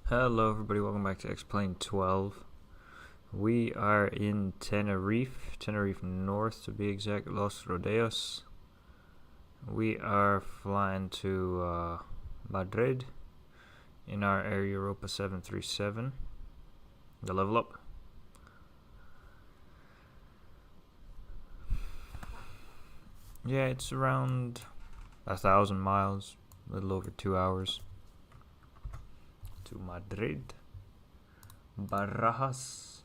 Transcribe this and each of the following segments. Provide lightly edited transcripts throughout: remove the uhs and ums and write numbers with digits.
Hello everybody, welcome back to X-Plane 12. We are in Tenerife North to be exact, Los Rodeos. We are flying to Madrid in our Air Europa 737, the LevelUp. Yeah, it's around 1,000 miles, a little over 2 hours to Madrid. Barajas.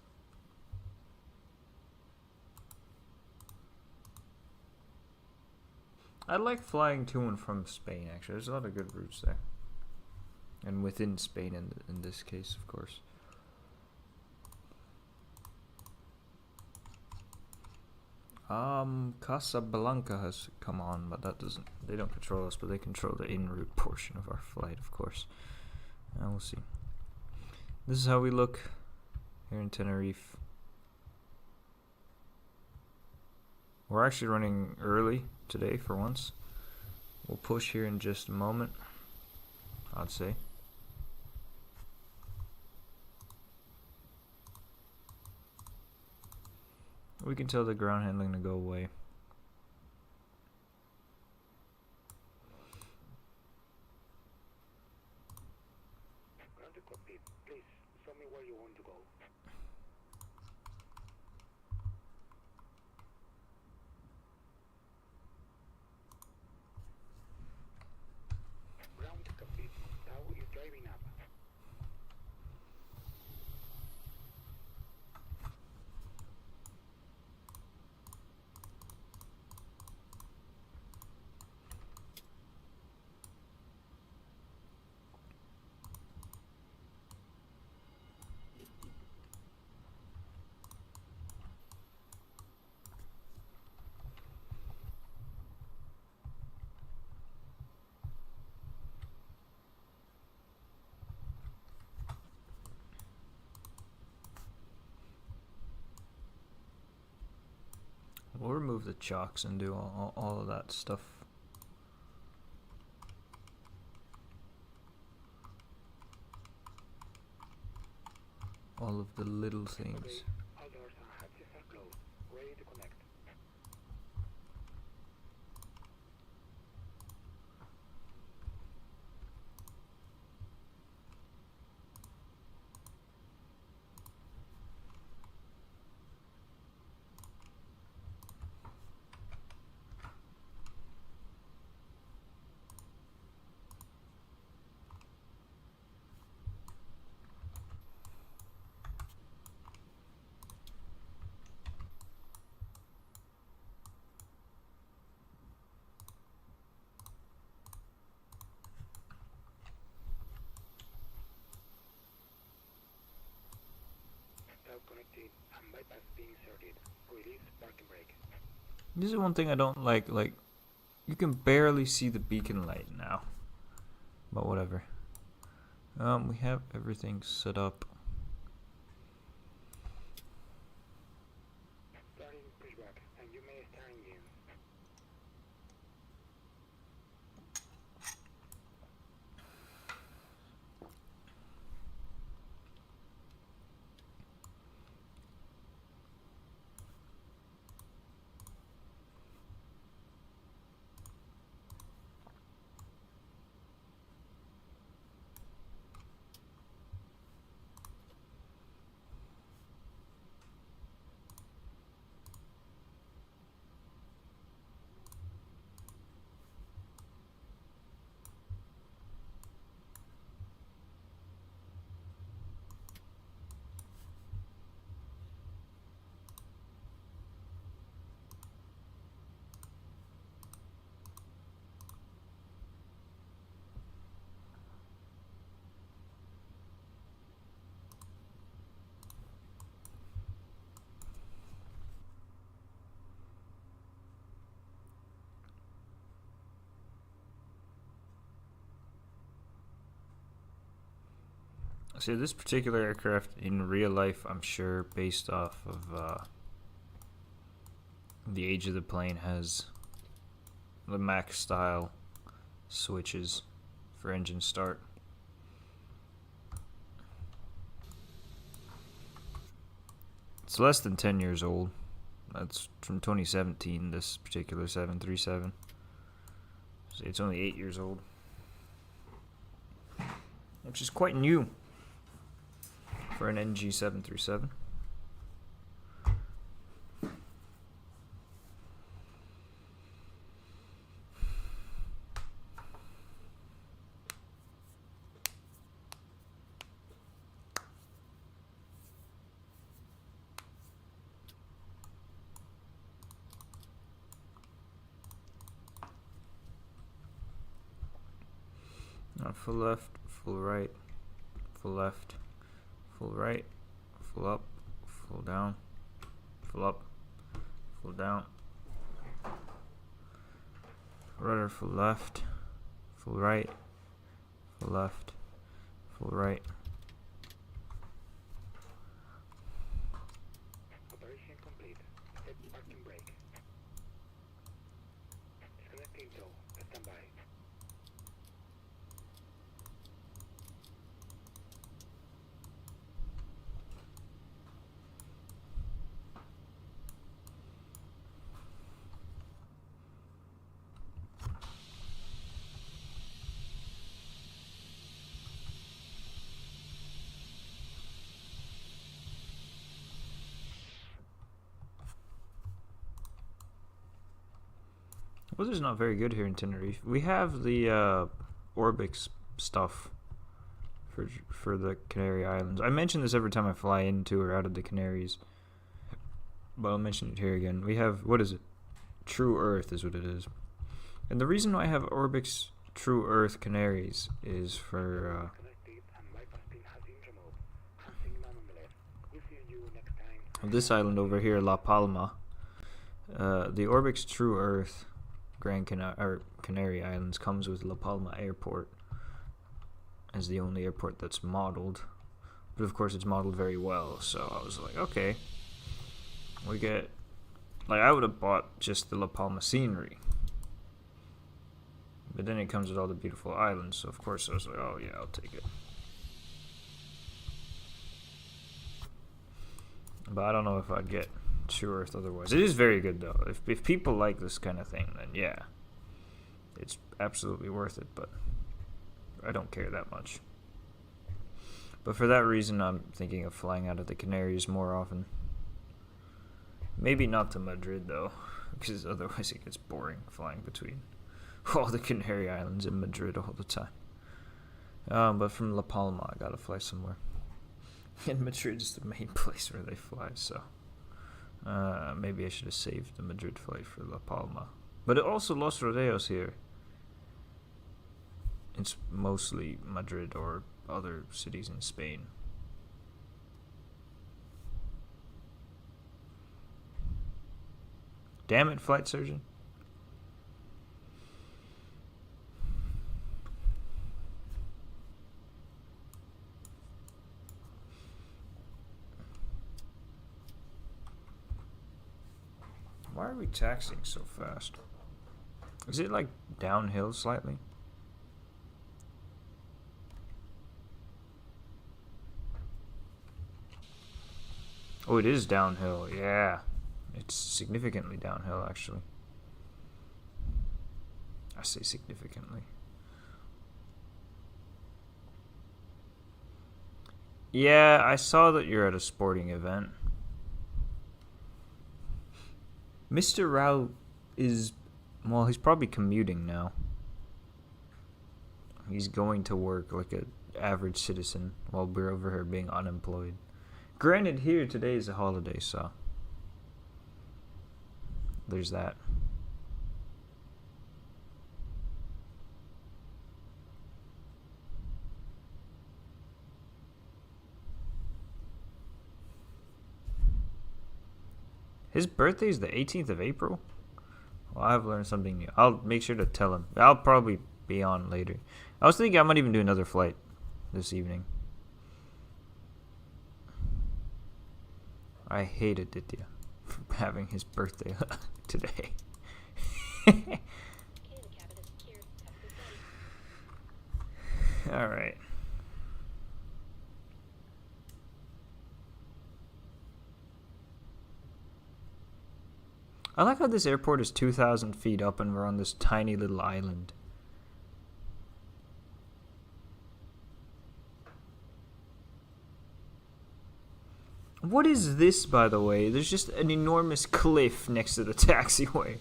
I like flying to and from Spain, actually. There's a lot of good routes there. And within Spain in this case, of course. Casablanca has come on, but that doesn't, they don't control us, but they control the en route portion of our flight, of course. And we'll see. This is how we look here in Tenerife. We're actually running early today for once. We'll push here in just a moment, I'd say. We can tell the ground handling to go away. Ground to copy. Please, show me where you want to go. Ground to copy. Tower is driving up. We'll remove the chocks and do all of that stuff. All of the little things. All doors and hatches are closed. Ready to connect. Tower connected and bypass being inserted. Release parking brake. This is one thing I don't like. Like, you can barely see the beacon light now. But whatever. We have everything set up. Starting pushback, and you may start engine. See, this particular aircraft in real life, I'm sure, based off of the age of the plane, has the Max style switches for engine start. It's less than 10 years old. That's from 2017, this particular 737. So it's only 8 years old, which is quite new for an NG 737. Full left, full right, full left, full right, full up, full down, full up, full down. Rudder full left, full right, full left, full right. Operation complete. Set parking brake. Disconnecting tow. Stand by. Weather's not very good here in Tenerife. We have the Orbix stuff for the Canary Islands. I mention this every time I fly into or out of the Canaries, but I'll mention it here again. We have, what is it? True Earth is what it is. And the reason why I have Orbix True Earth Canaries is for this island over here, La Palma. The Orbix True Earth Canary Islands comes with La Palma Airport as the only airport that's modeled, but of course it's modeled very well. So I was like, okay, we get, like, I would have bought just the La Palma scenery, but then it comes with all the beautiful islands. So of course I was like, oh yeah, I'll take it. But I don't know if I'd get True Earth otherwise. It is very good though. If people like this kind of thing, then yeah, it's absolutely worth it, but I don't care that much. But for that reason, I'm thinking of flying out of the Canaries more often. Maybe not to Madrid though, because otherwise it gets boring flying between all the Canary Islands and Madrid all the time. But from La Palma, I gotta fly somewhere. And Madrid is the main place where they fly, so maybe I should have saved the Madrid flight for La Palma. But it also Los Rodeos here. It's mostly Madrid or other cities in Spain. Damn it, flight surgeon. Why are we taxiing so fast? Is it like downhill slightly? Oh, it is downhill, yeah. It's significantly downhill, actually. I say significantly. Yeah, I saw that you're at a sporting event. Mr. Rao is, well, he's probably commuting now. He's going to work like an average citizen while we're over here being unemployed. Granted, here today is a holiday, so there's that. His birthday is the 18th of April? Well, I've learned something new. I'll make sure to tell him. I'll probably be on later. I was thinking I might even do another flight this evening. I hate Aditya for having his birthday today. Alright. I like how this airport is 2,000 feet up and we're on this tiny little island. What is this, by the way? There's just an enormous cliff next to the taxiway.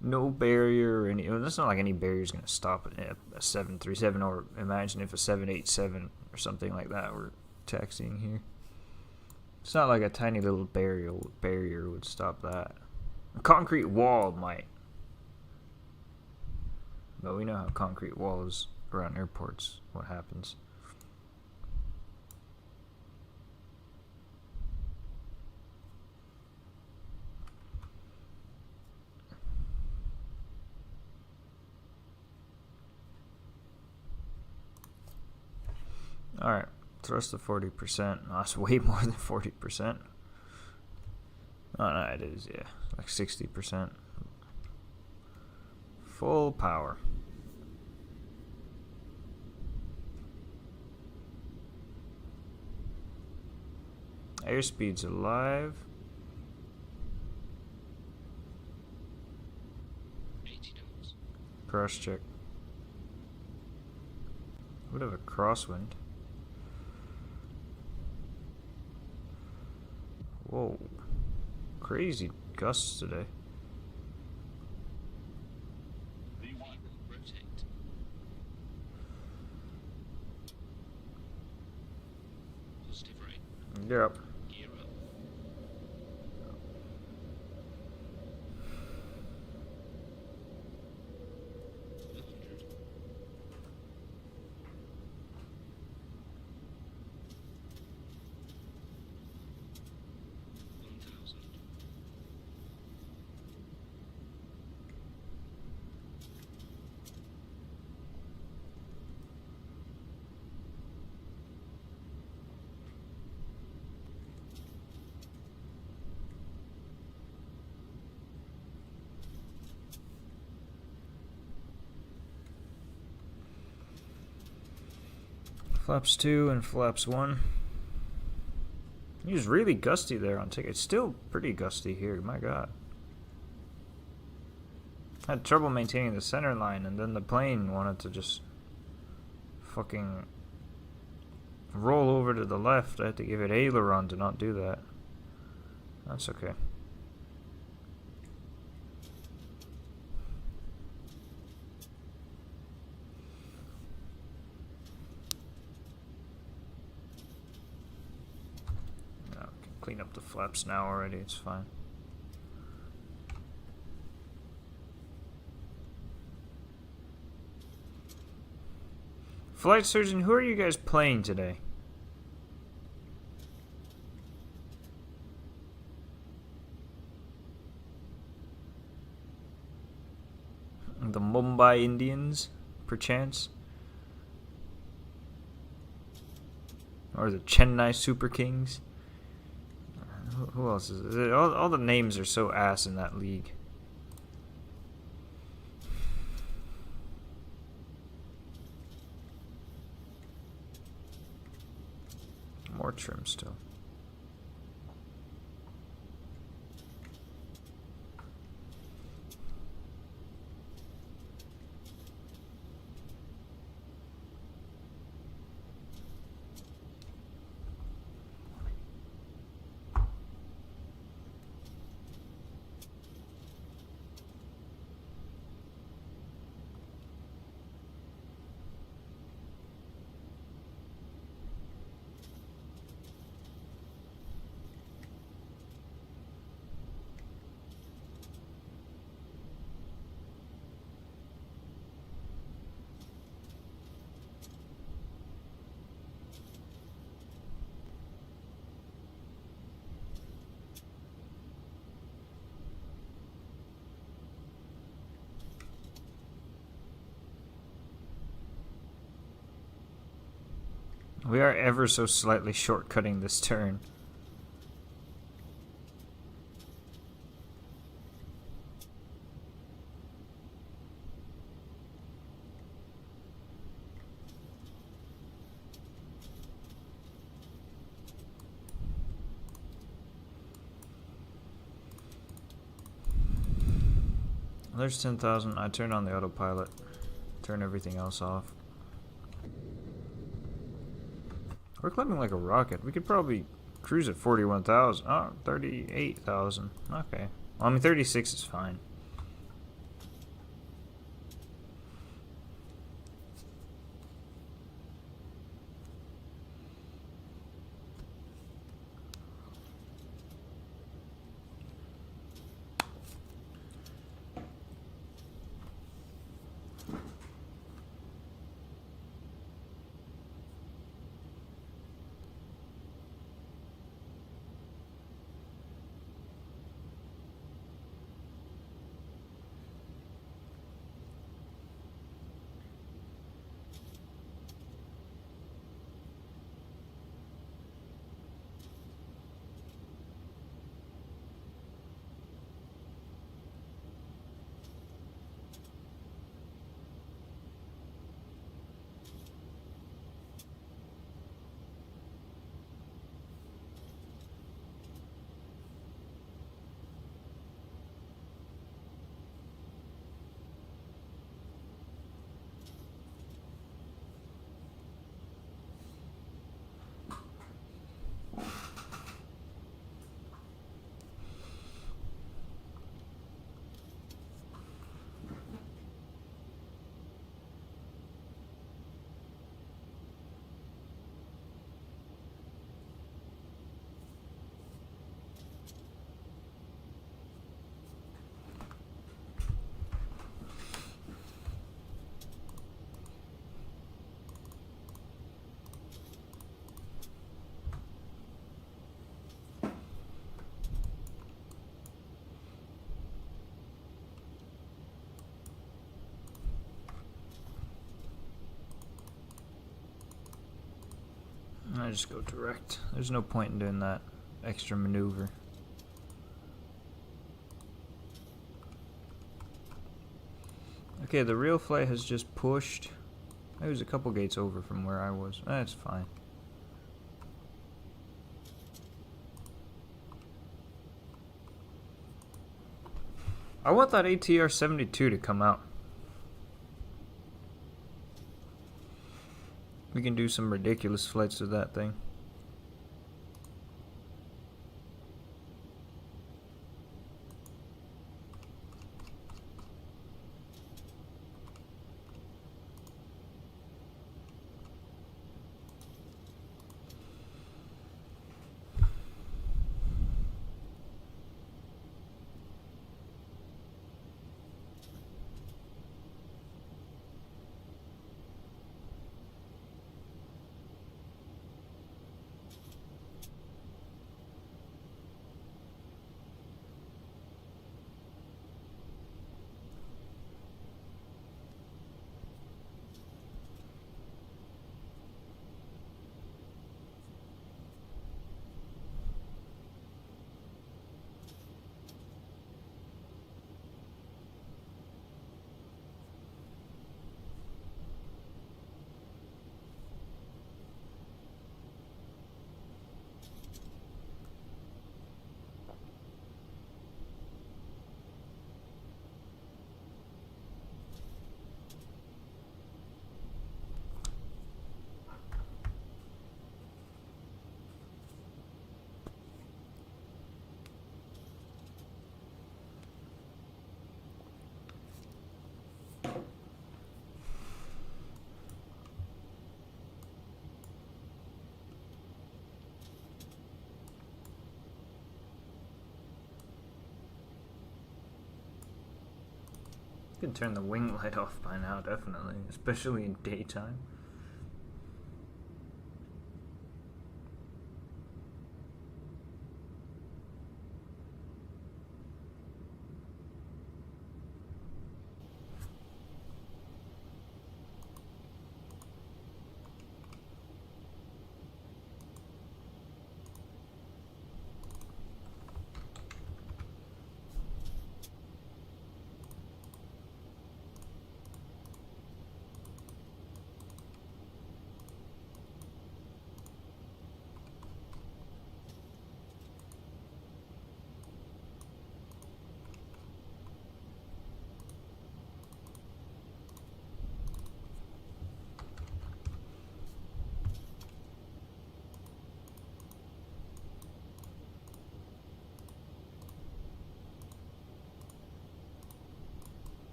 No barrier or any. Well, that's not like any barrier is going to stop a 737, or imagine if a 787 or something like that were taxiing here. It's not like a tiny little barrier would stop that. A concrete wall might. But we know how concrete walls around airports, what happens. Alright, thrust to 40%. Oh, that's way more than 40%. Oh, no, it is, yeah. Like 60%. Full power. Airspeed's alive. 80 knots. Cross check. Would have a crosswind. Whoa. Crazy gusts today. V1, rotate. Positive rate. You're up. Gear up. 100. 1,000. Flaps 2 and flaps 1. He was really gusty there on ticket. It's still pretty gusty here, my god. Had trouble maintaining the center line, and then the plane wanted to just fucking roll over to the left. I had to give it aileron to not do that. That's okay. Clean up the flaps now already, it's fine. Flight surgeon, who are you guys playing today? The Mumbai Indians, perchance? Or the Chennai Super Kings? Who else is it? All the names are so ass in that league. More trim still. We are ever so slightly shortcutting this turn. There's 10,000. I turned on the autopilot. Turn everything else off. We're climbing like a rocket. We could probably cruise at 41,000. Oh, 38,000. Okay. Well, I mean, 36 is fine. I just go direct. There's no point in doing that extra maneuver. Okay, the real flight has just pushed. It was a couple gates over from where I was. That's fine. I want that ATR 72 to come out. We can do some ridiculous flights with that thing. You can turn the wing light off by now, definitely, especially in daytime.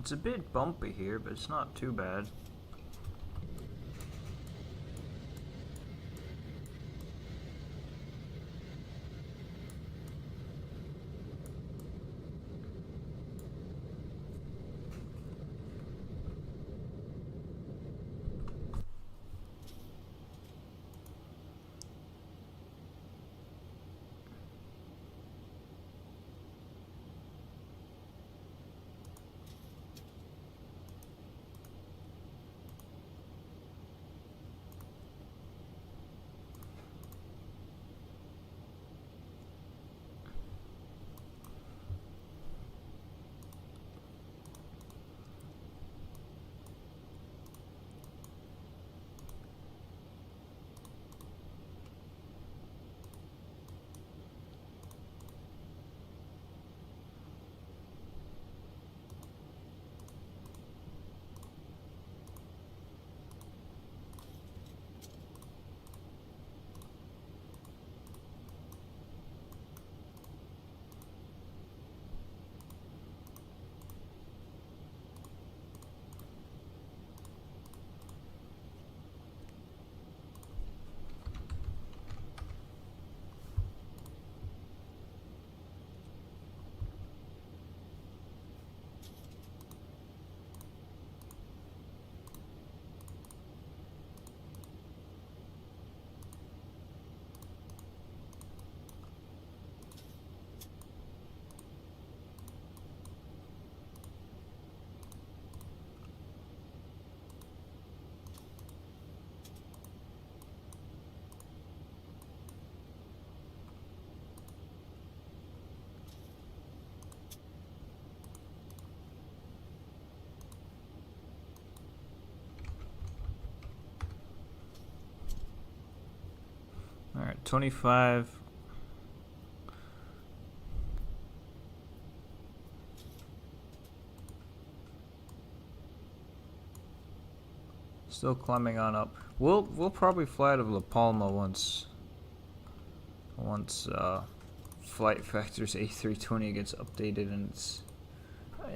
It's a bit bumpy here, but it's not too bad. Alright, 25. Still climbing on up. We'll probably fly out of La Palma once Flight Factor's A320 gets updated, and it's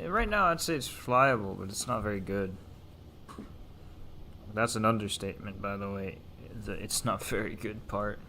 right now I'd say it's flyable, but it's not very good. That's an understatement, by the way. It's not very good part.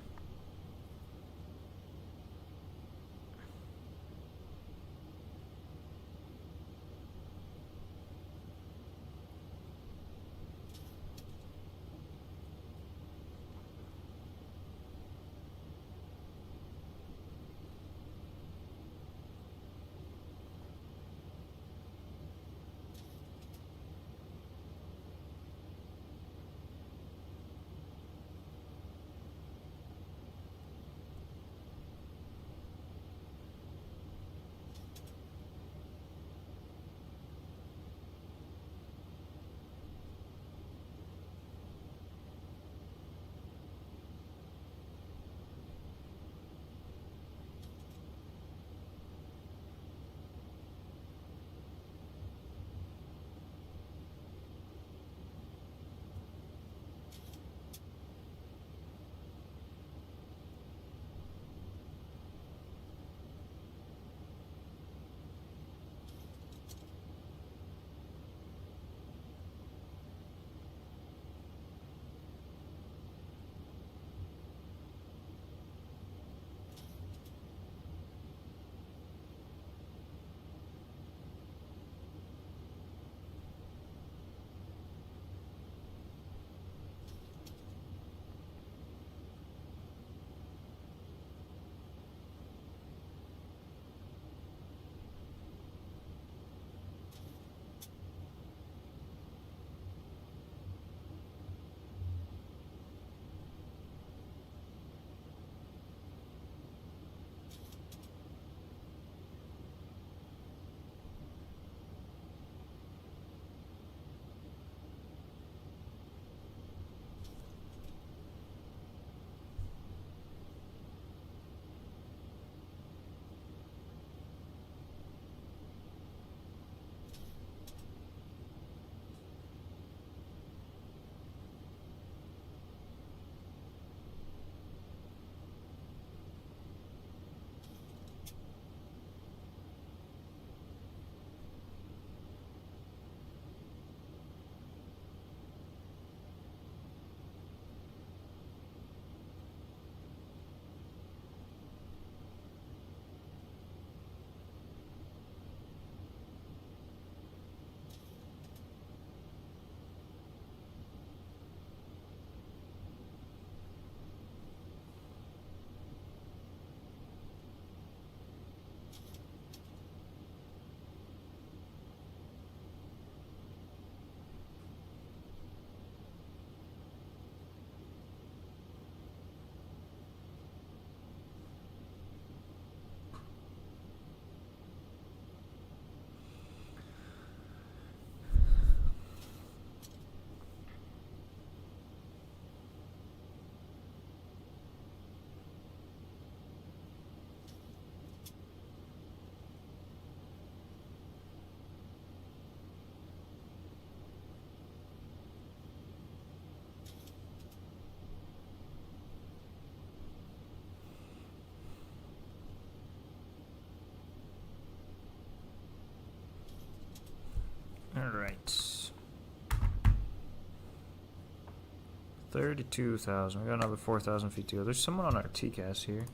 32,000. We got another 4,000 feet to go. There's someone on our TCAS here.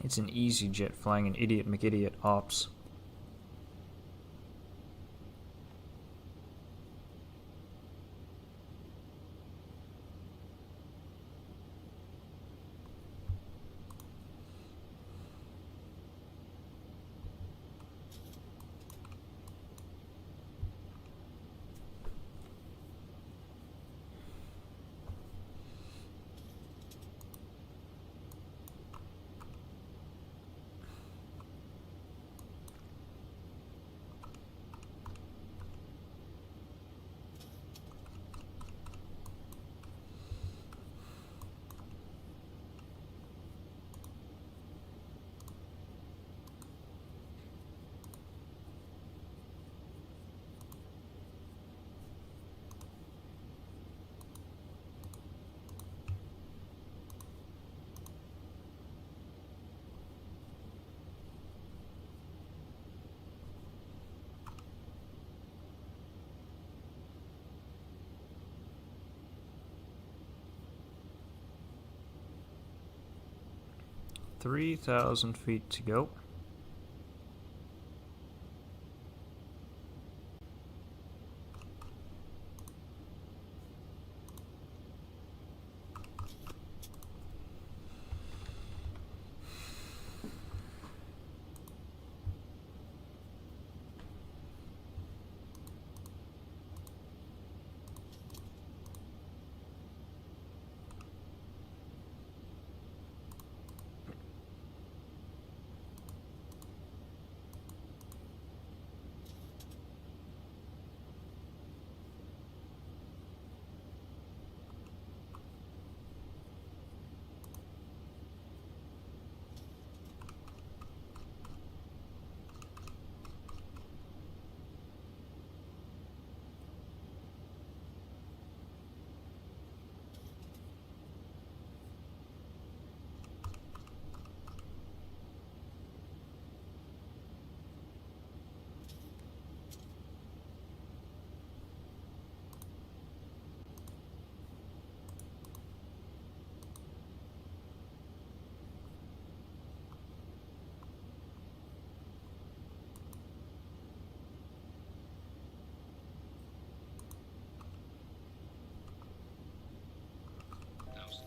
It's an easy jet flying an idiot McIdiot ops. $3,000 feet to go.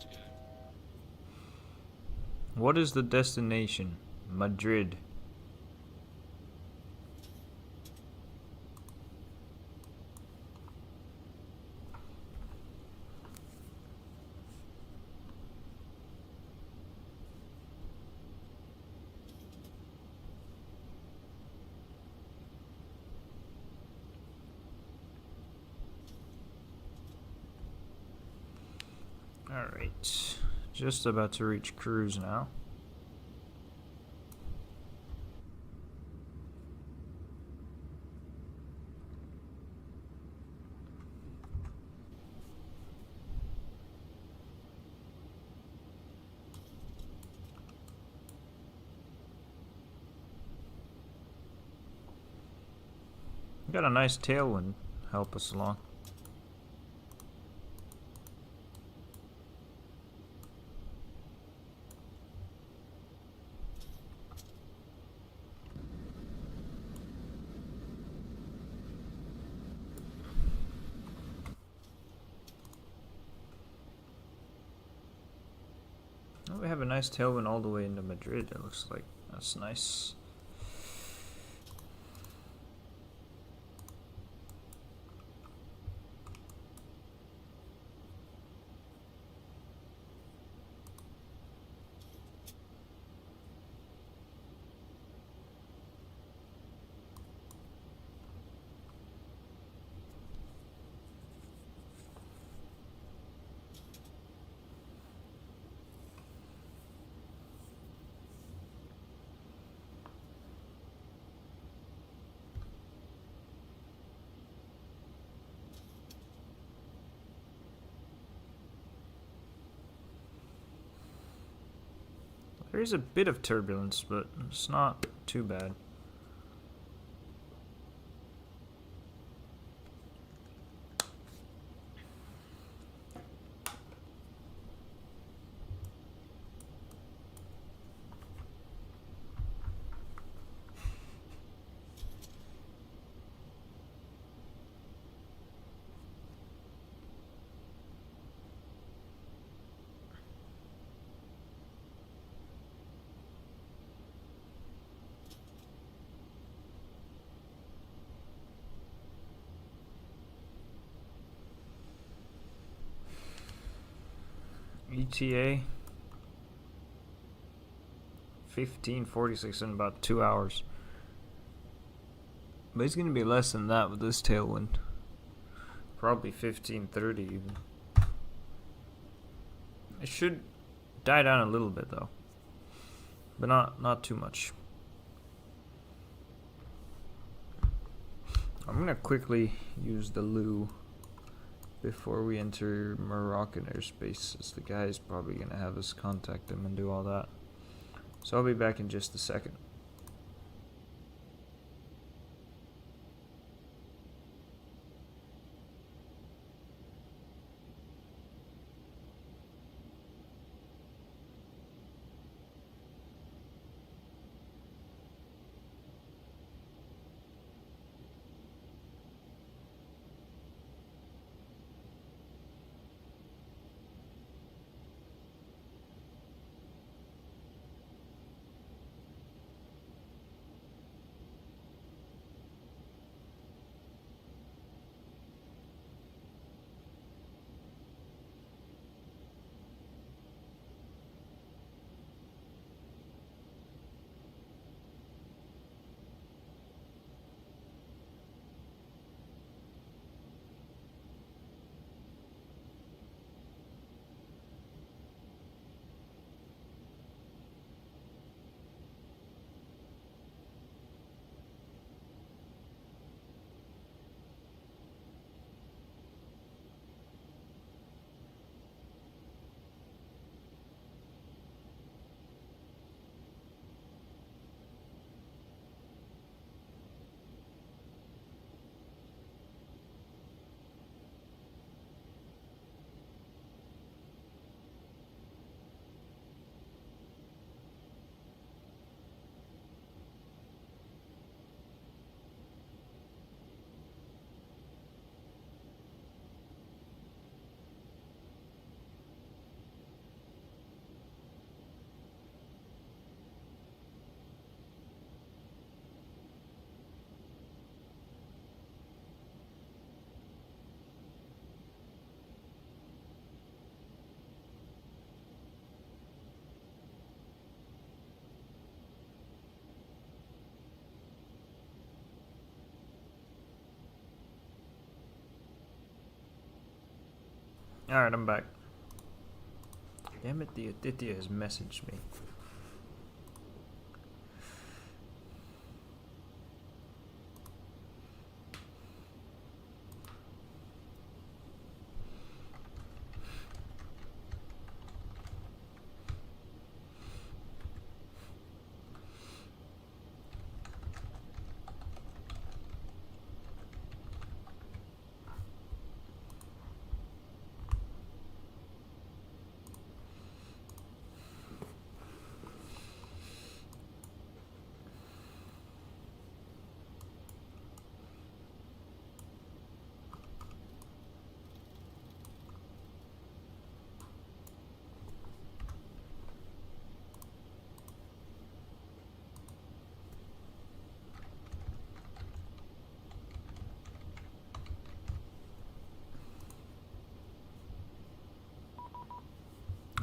To go. What is the destination? Madrid. Alright, just about to reach cruise now. Got a nice tailwind help us along. Oh, we have a nice tailwind all the way into Madrid, it looks like. That's nice. There is a bit of turbulence, but it's not too bad. ETA 15:46 in about 2 hours. But it's gonna be less than that with this tailwind. Probably 15:30 even. It should die down a little bit though, but not too much. I'm gonna quickly use the loo before we enter Moroccan airspace, as the guy's probably gonna have us contact him and do all that. So I'll be back in just a second. Alright, I'm back. Damn it, the Aditya has messaged me.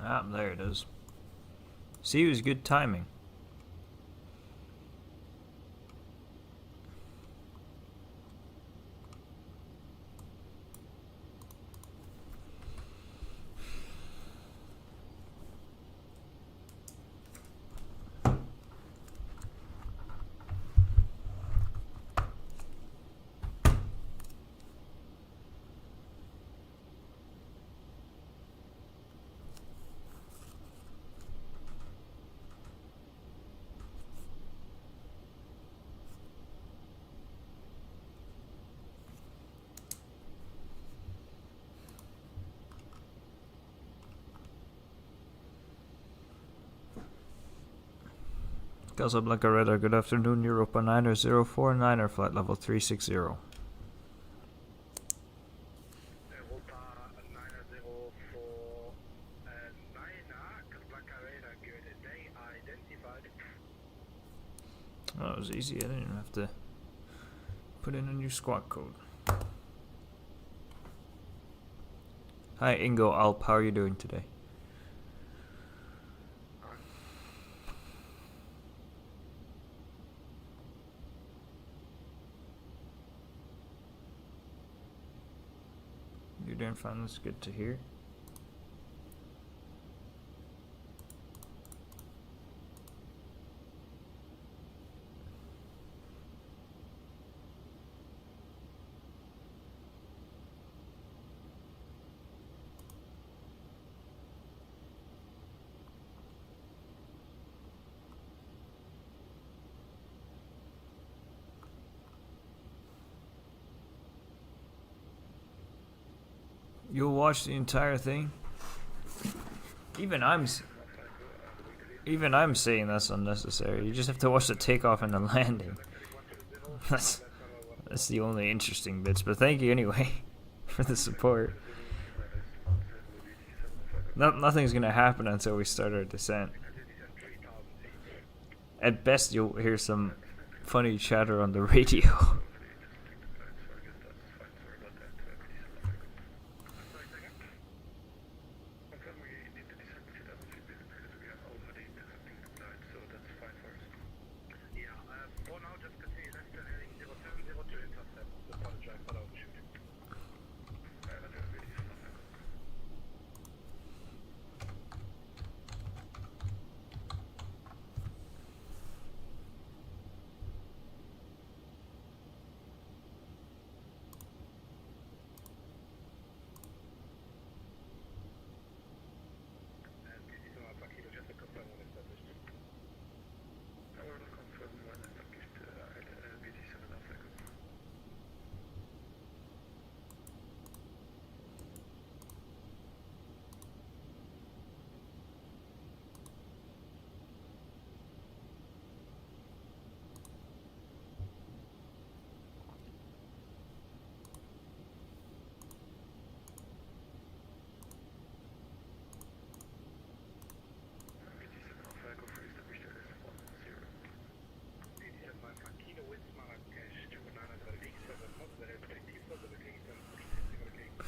Ah, there it is. See, it was good timing. Casablanca Radar, good afternoon, Europa 9049er, flight level 360. Europa 9049, Casablanca radar, good day identified. Oh, that was easy, I didn't even have to put in a new squawk code. Hi Ingo Alp, how are you doing today? You doing fine, that's good to hear. You'll watch the entire thing? Even I'm saying that's unnecessary. You just have to watch the takeoff and the landing. That's the only interesting bits. But thank you anyway for the support. Nothing's gonna happen until we start our descent. At best, you'll hear some funny chatter on the radio.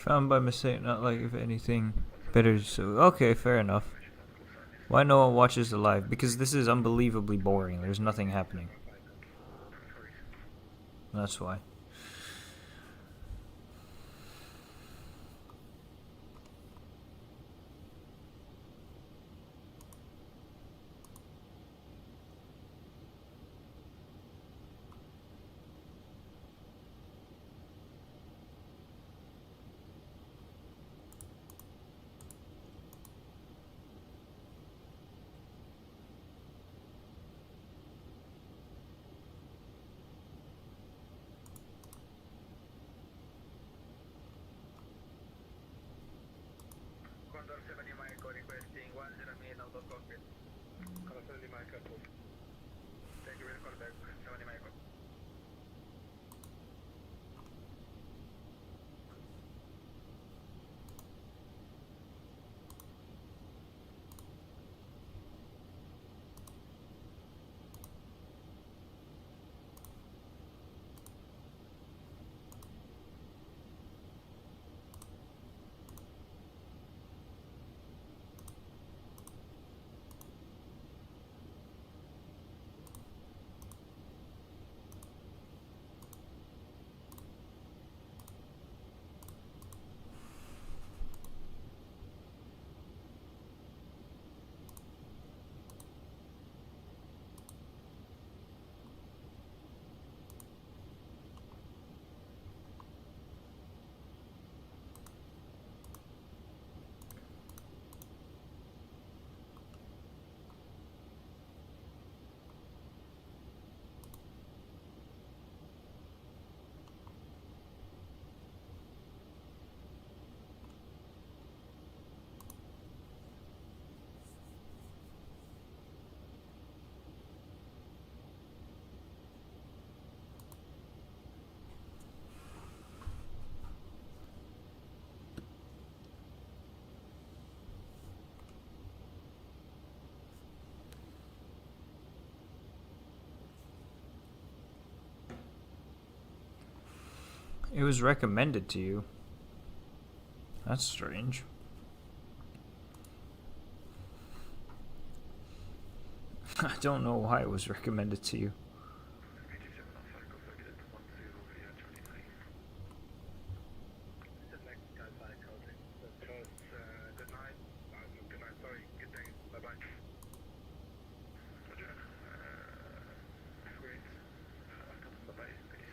Found by mistake, not like if anything better. So okay, fair enough. Why no one watches the live? Because this is unbelievably boring. There's nothing happening. That's why. Condor 70 Micro requesting 108 out of cockpit. Condor 70 Micro approved. Thank you, record back 70 Micro. It was recommended to you. That's strange. I don't know why it was recommended to you. Just next guy cycle. Good night. Good night, sorry. Good day. Bye-bye. Roger. Great. Bye-bye. Thank you.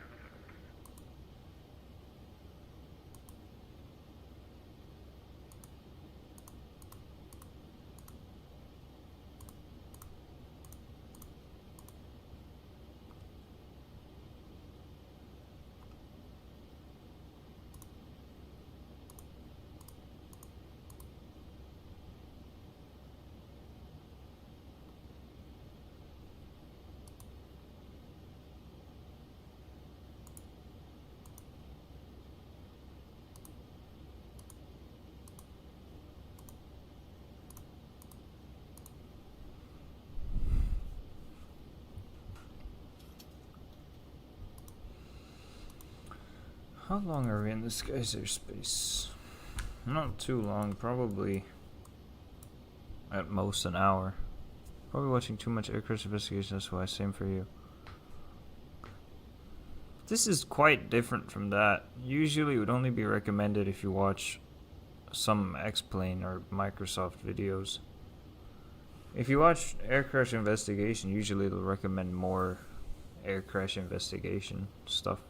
How long are we in this guy's airspace? Not too long, probably at most an hour. Probably watching too much aircraft investigation, that's why, same for you. This is quite different from that. Usually it would only be recommended if you watch some X-Plane or Microsoft videos. If you watch air crash investigation, usually they'll recommend more air crash investigation stuff.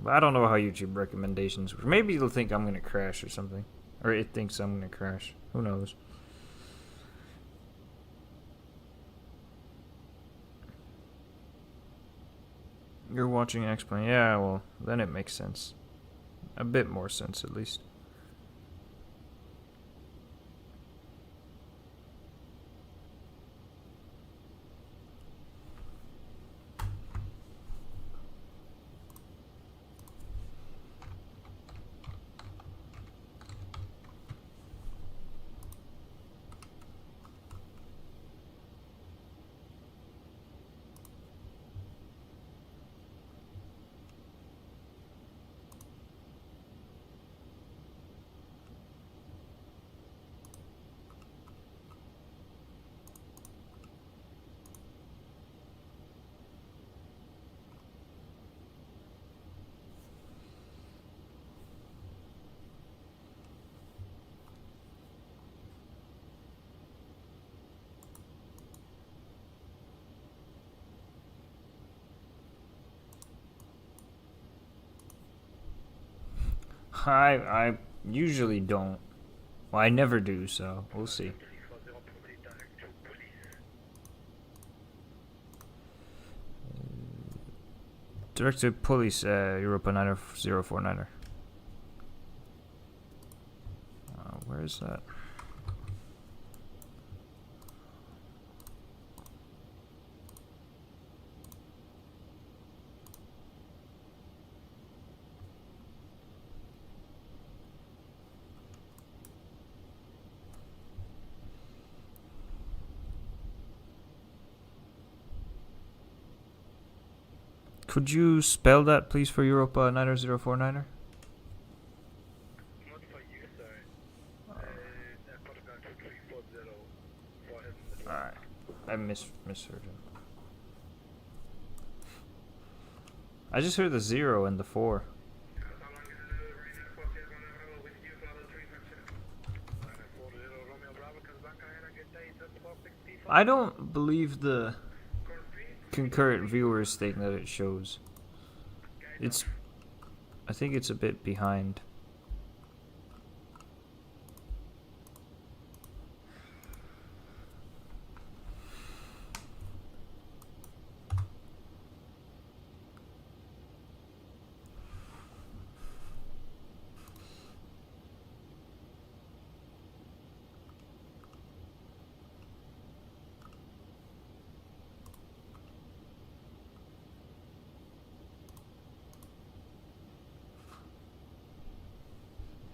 But I don't know how YouTube recommendations work. Maybe they'll think I'm gonna crash or something. Or it thinks I'm gonna crash. Who knows? You're watching X-Plane. Yeah, well, then it makes sense. A bit more sense, at least. I usually don't. Well, I never do, so we'll see. Direct to police, Europa 9049er. Where is that? Could you spell that, please, for Europa 9049er? Not for you, sir. Portugal 2340 for him. Alright. I misheard him. I just heard the 0 and the 4. How long is the Ryanair 40 Bravo with you, Bravo 3 function? Ryanair 40 Romeo Bravo, Casablanca, and I get date at 1265. I don't believe the concurrent viewers thing that it shows. I think it's a bit behind.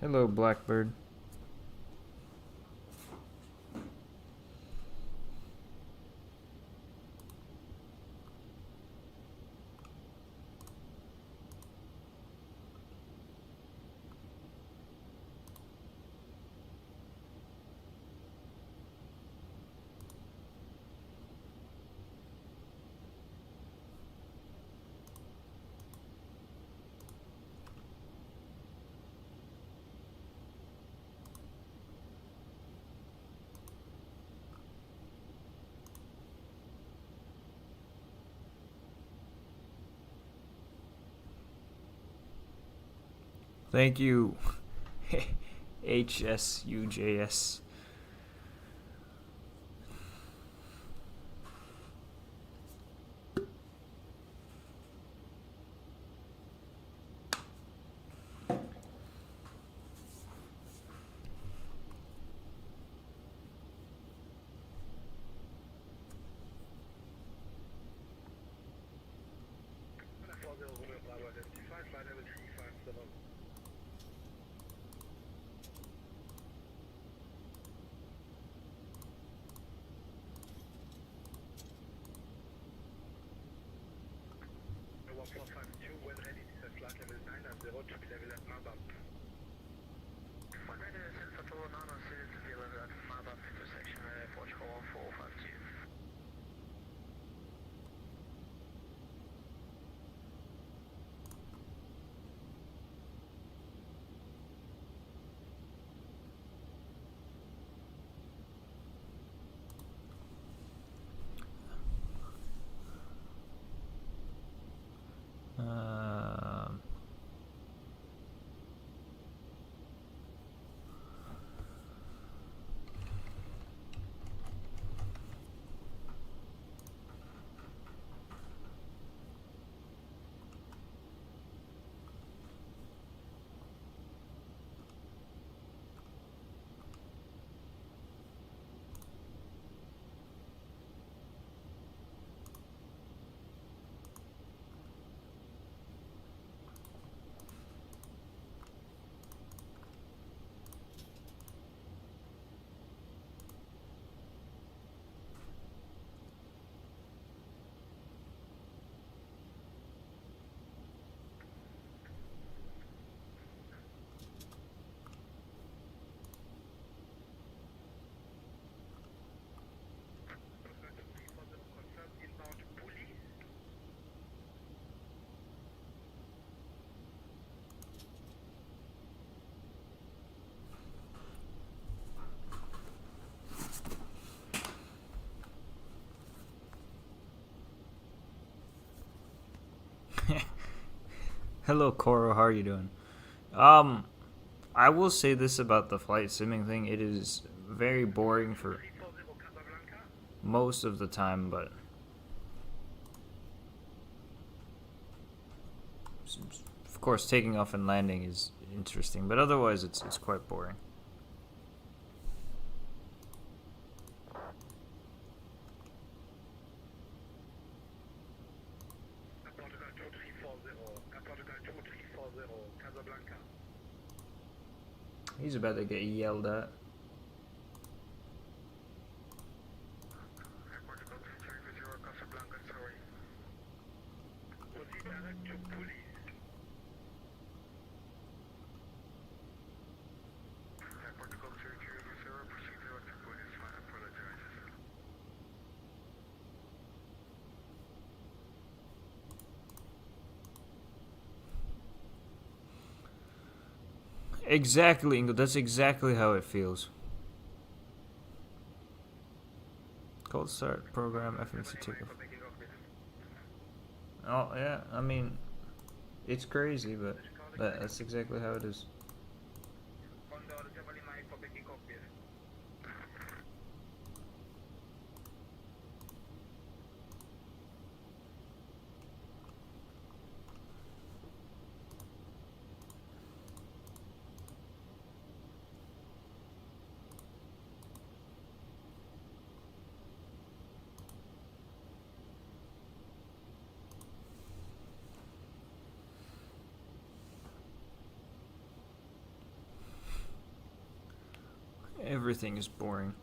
Hello, Blackbird. Thank you, HSUJS. When ready, this is flight level 9 and 0 to be level at Madrid. When ready, this is Flight 9 and 0 to be level at Madrid intersection Portugal 1452. Hello, Coro. How are you doing? I will say this about the flight simming thing. It is very boring for most of the time, but of course, taking off and landing is interesting. But otherwise, it's quite boring. He's about to get yelled at. Exactly, Ingo. That's exactly how it feels. Cold start program FMC takeoff. Oh yeah, I mean, it's crazy, but that's exactly how it is. Everything is boring.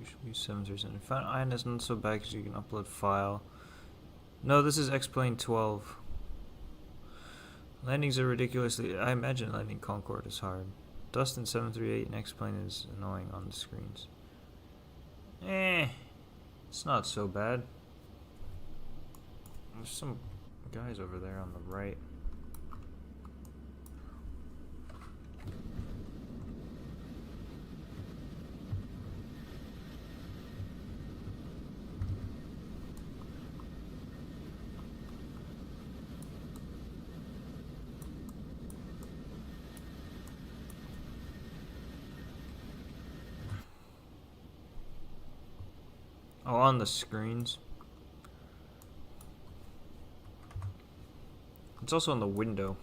Usually 737. Found iron is not so bad because you can upload file. No, this is X-Plane 12. Landings are ridiculously... I imagine landing Concorde is hard. Dust in 738 and X-Plane is annoying on the screens. It's not so bad. There's some guys over there on the right. Oh, on the screens. It's also on the window.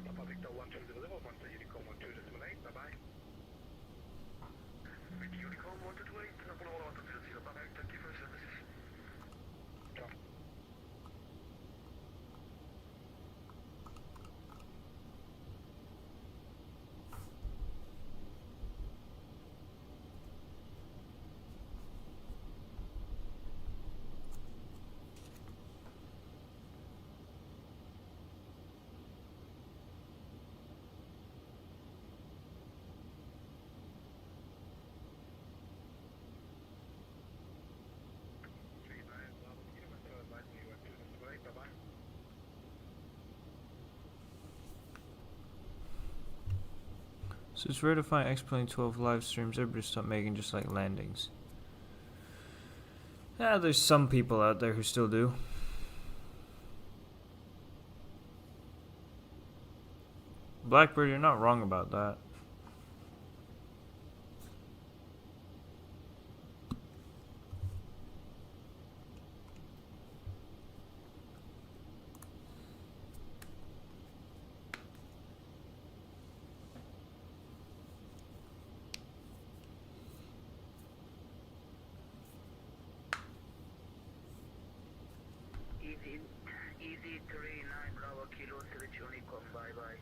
Papa Victor 1200, Monster Unicorn 1278, bye-bye. Victor Unicorn 1228, Apollo 140, bye-bye, thank you for your services. Ciao. So it's rare to find X-Plane 12 live streams. Everybody stopped making just like landings. Yeah, there's some people out there who still do. Blackbird, you're not wrong about that. Easy 39 Bravo Kilo Select Unicorn, bye-bye.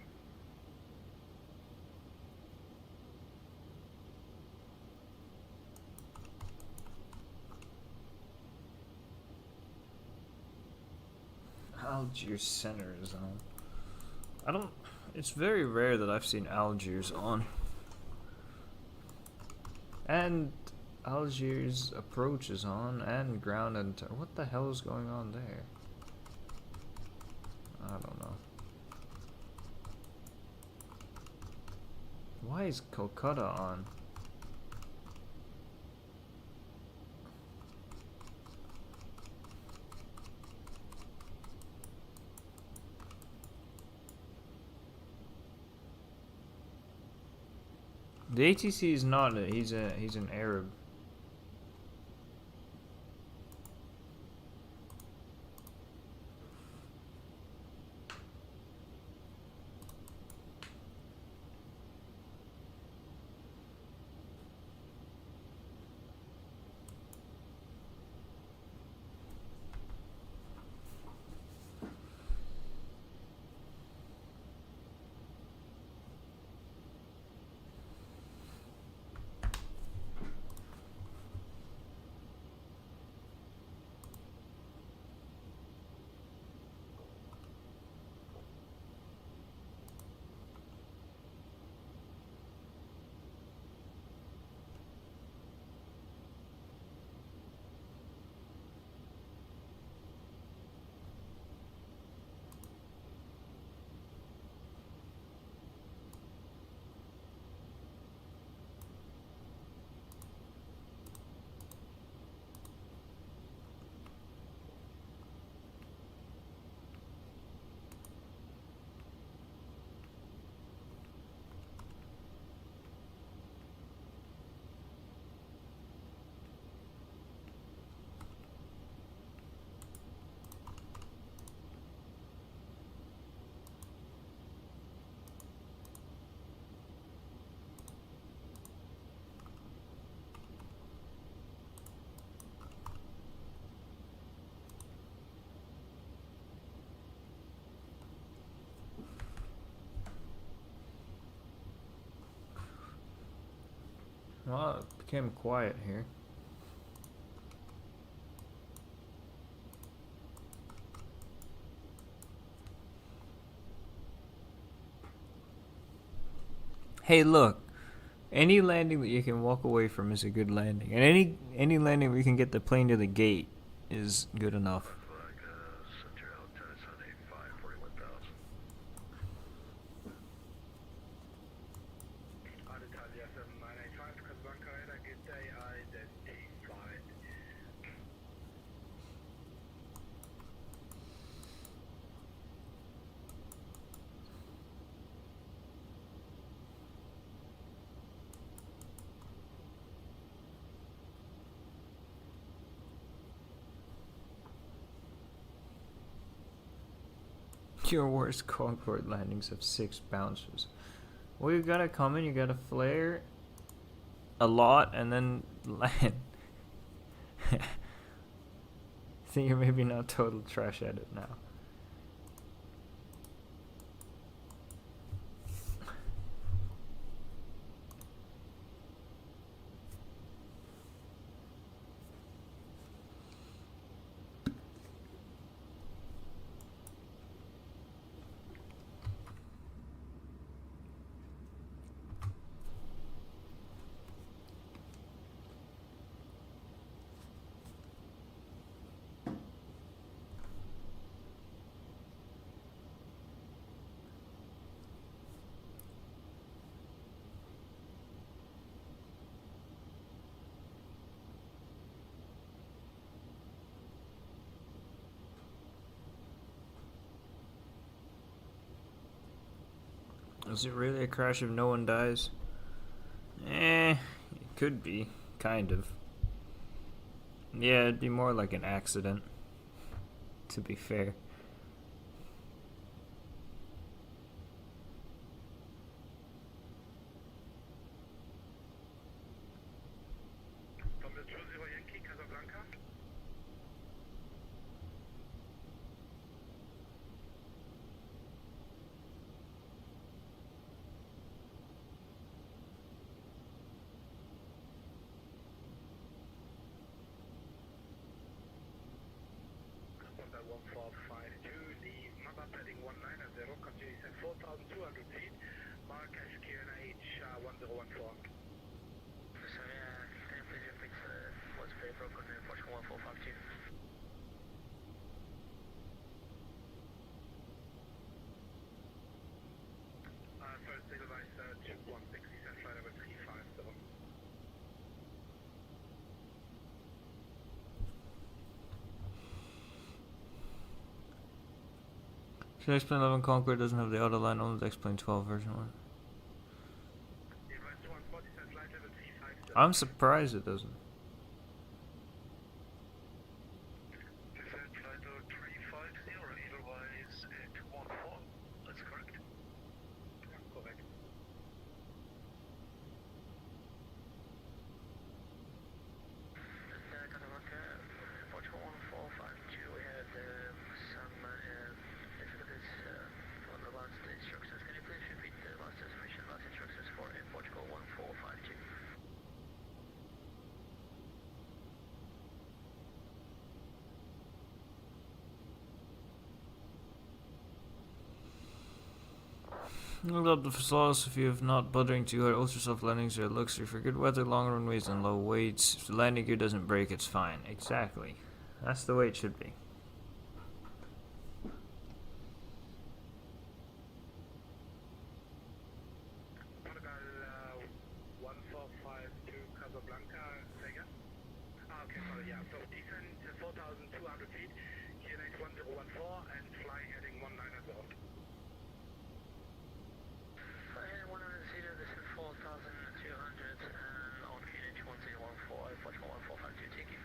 Algiers Center is on. It's very rare that I've seen Algiers on. And Algiers Approach is on, and Ground and... What the hell is going on there? I don't know. Why is Kolkata on? The ATC is not. He's an Arab. Well, it became quiet here. Hey, look. Any landing that you can walk away from is a good landing, and any landing where you can get the plane to the gate is good enough. Flag, Central Tenerife, 541,000. Alitalia 7985, Casablanca, had a good day, identified. Your worst Concorde landings have 6 bouncers. Well, you gotta come in, you gotta flare a lot, and then land. I think you're maybe not total trash at it now. Is it really a crash if no one dies? It could be, kind of. Yeah, it'd be more like an accident, to be fair. From the 20 Yankee, Casablanca. Honda 1452, leave Maba heading 190, continues at 4,200 feet, mark SQNH 1014. So yeah, can you please repeat what's very broken in Portugal 1452? First device 2160, set flight number 357. Should X-Plane 11 Concorde doesn't have the auto line, only the X-Plane 12 version 1. Device 140, set flight level 357. I'm surprised it doesn't. Descent flight level 350, otherwise 214. That's correct? Yeah, correct. Casablanca, Portugal 1452, we had some difficulties on the last instructions. Can you please repeat the last instructions for Portugal 1452? I love the philosophy of not buttering too hard. Ultra soft landings are a luxury for good weather, long runways, and low weights. If the landing gear doesn't break, it's fine. Exactly. That's the way it should be. Portugal 1452 Casablanca, say again? Okay, sorry, yeah. So descent 4,200 feet, QNH 1014, and fly heading 190. Heading 190, this is 4,200, and on QNH 1014, Portugal 1452, take you.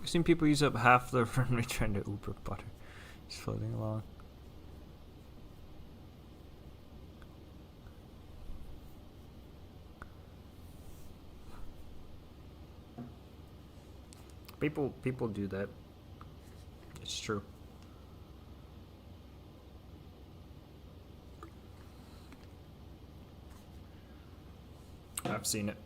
I've seen people use up half their run rate trying to Uber butter. Just floating along. People do that. It's true. I've seen it.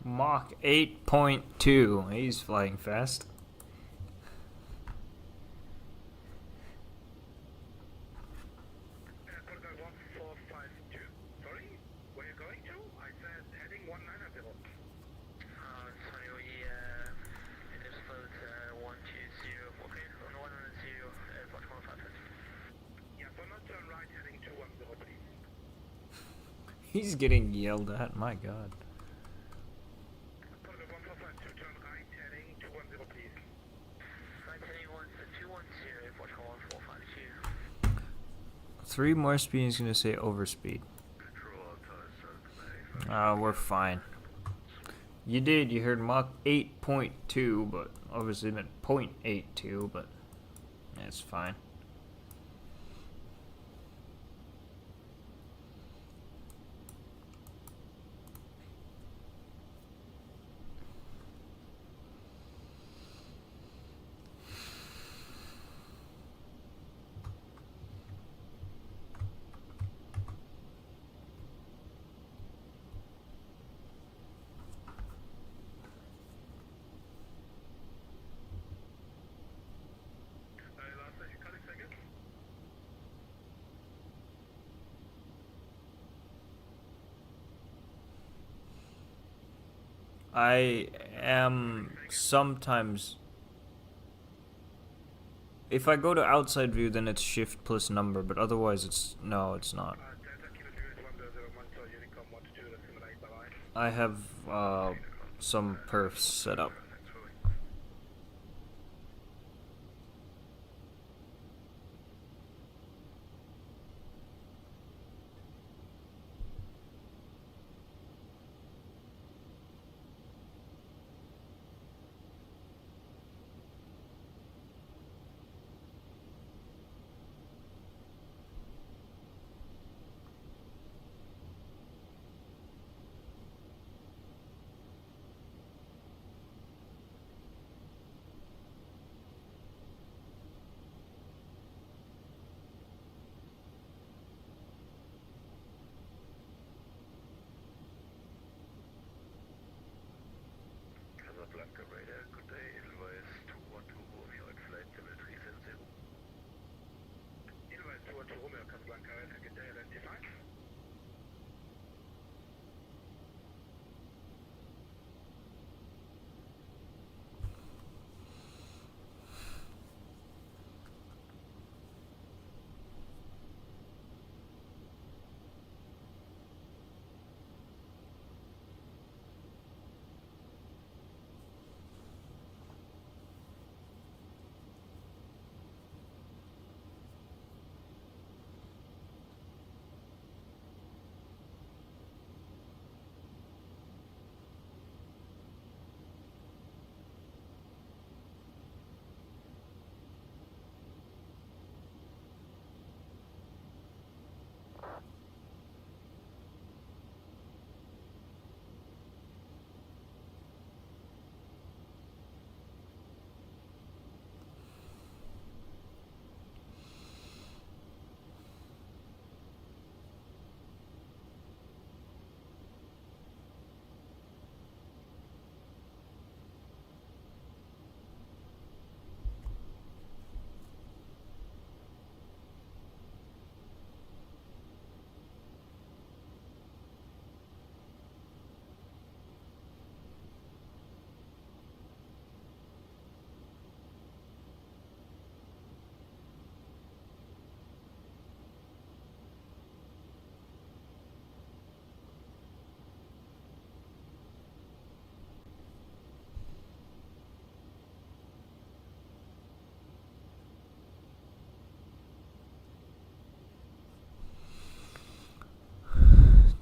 Mark 8.2, Mach 8.2. He's flying fast. Portugal 1452. Sorry? Where are you going to? I said heading 190. Sorry, we just float 120, okay, on 110, Portugal 5. Yeah, do not turn right heading 210, please. He's getting yelled at. My God. Portugal 1452, turn right heading 210, please. Right heading 210, Portugal 1452. 3 more speed. He's gonna say overspeed. We're fine. You did. You heard Mach 8.2, but obviously meant 0.82, but that's fine. I am sometimes. If I go to outside view, then it's shift plus number, but otherwise it's no, it's not. Delta Kilo US 1001, so Unicom 122, that's simulate, bye-bye. I have some perfs set up.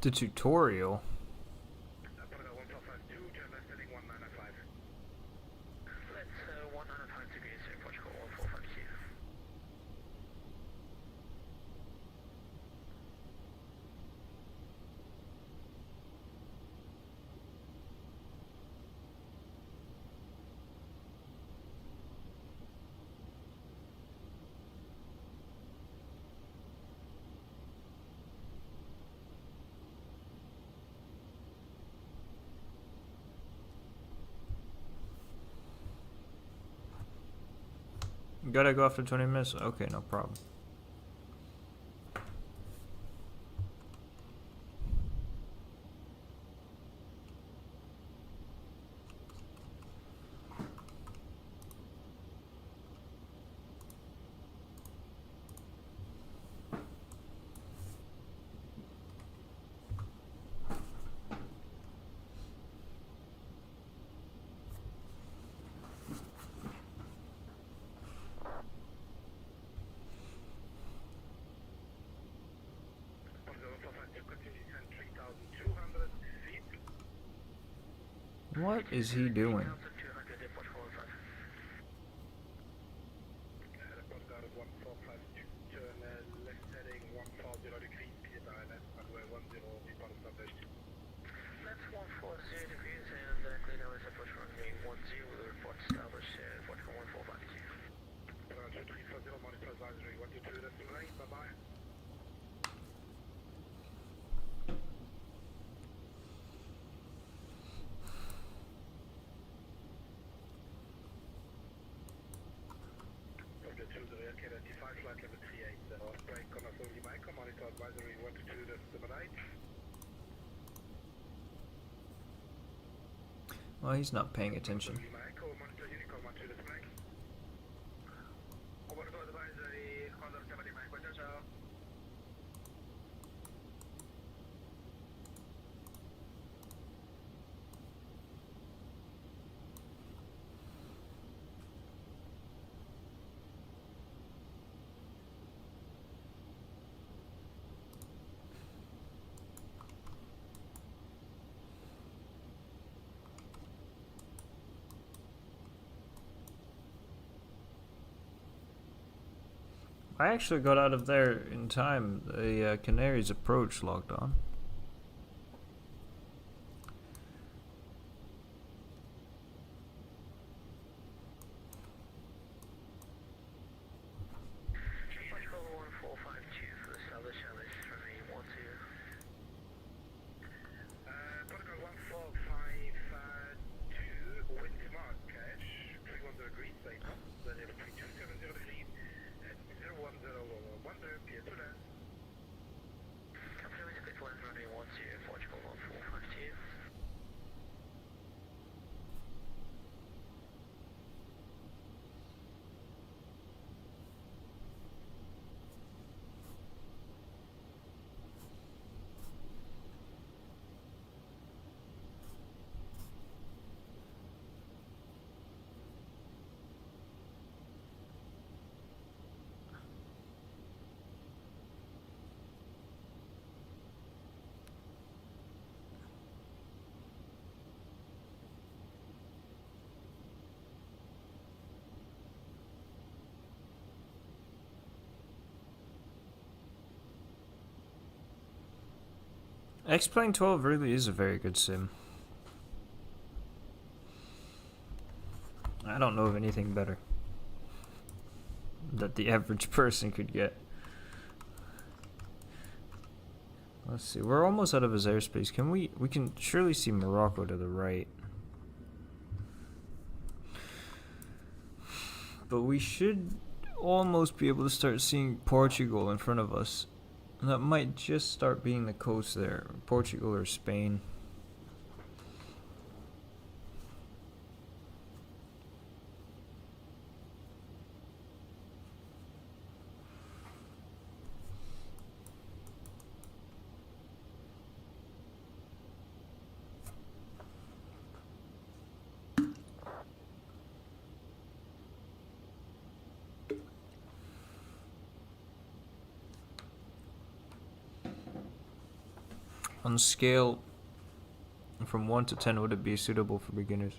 The tutorial. Portugal 1452, turn left heading 1995. Let's 195 degrees here, Portugal 1452. Gotta go after 20 minutes? Okay, no problem. What is he doing? 3,200 in Portugal 15. Portugal 1452, turn left heading 140 degrees, clear direct, runway 10, depart established. That's 140 degrees and clear now is approach runway 10, report established, Portugal 1452. Portugal 2340, monitor advisory 122, that's right, bye-bye. Flight level 380, off break on authority Michael, monitor advisory 122, that's the right. Well, he's not paying attention. Michael, monitor Unicorn 12, that's right. Monitor advisory, Condor 70 Michael, ciao ciao. I actually got out of there in time. The Canaries approach logged on. Portugal 1452 for the established challenge runway 12. Portugal 1452, wind Marrakesh, 310 degrees, stay up, then level 3270 degrees, and 010, clear to land. Captain with clear to land runway 12, Portugal 1452. X-Plane 12 really is a very good sim. I don't know of anything better that the average person could get. Let's see, we're almost out of his airspace. Can we can surely see Morocco to the right. But we should almost be able to start seeing Portugal in front of us. And that might just start being the coast there, Portugal or Spain. On scale from 1 to 10, would it be suitable for beginners?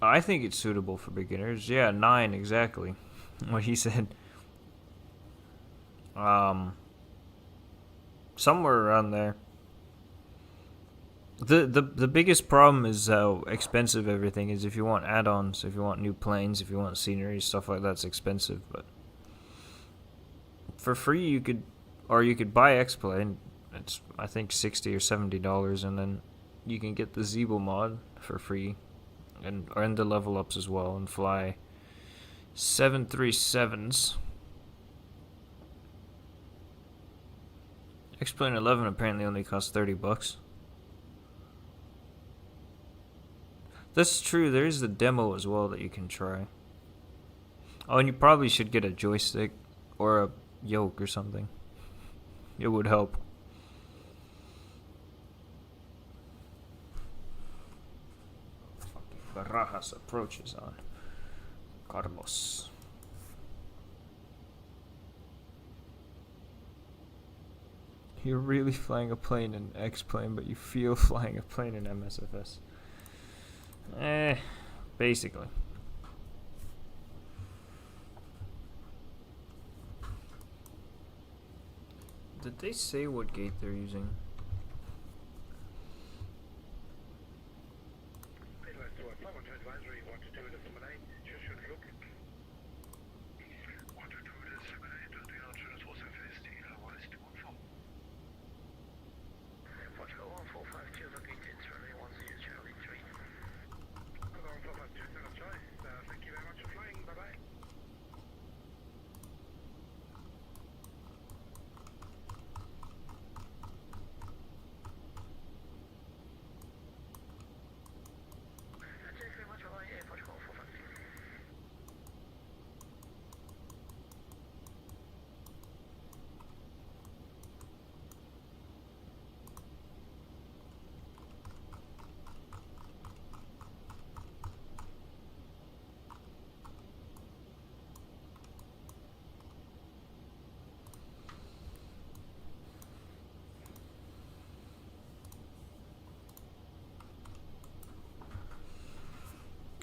I think it's suitable for beginners. Yeah, 9 exactly. What he said. Somewhere around there. The biggest problem is how expensive everything is. If you want add-ons, if you want new planes, if you want scenery, stuff like that's expensive. But for free, you could buy X-Plane. It's I think $60 or $70, and then you can get the Zeebo mod for free, and the level ups as well, and fly 737s. X-Plane 11 apparently only costs $30. That's true. There is the demo as well that you can try. Oh, and you probably should get a joystick or a yoke or something. It would help. Barajas approaches on Carlos. You're really flying a plane in X-Plane, but you feel flying a plane in MSFS. Basically. Did they say what gate they're using?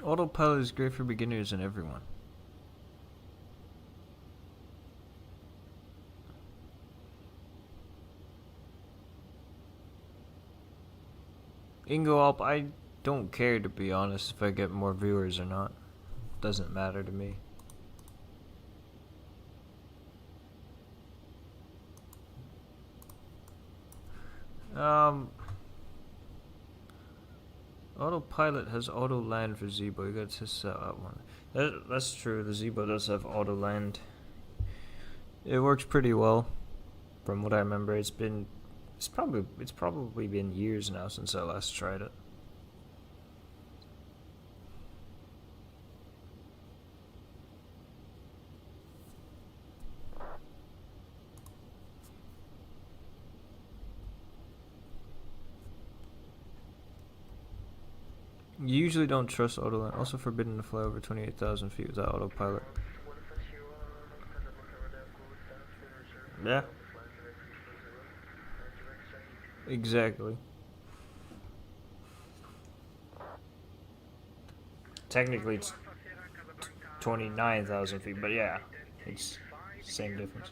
Autopilot is great for beginners and everyone. Ingo Alp, I don't care to be honest if I get more viewers or not. Doesn't matter to me. Autopilot has auto land for Zeebo. You gotta test that one. That's true. The Zeebo does have auto land. It works pretty well, from what I remember. It's probably been years now since I last tried it. You usually don't trust autoland. Also forbidden to fly over 28,000 feet without autopilot. Yeah. Exactly. Technically it's 29,000 feet, but yeah, it's same difference.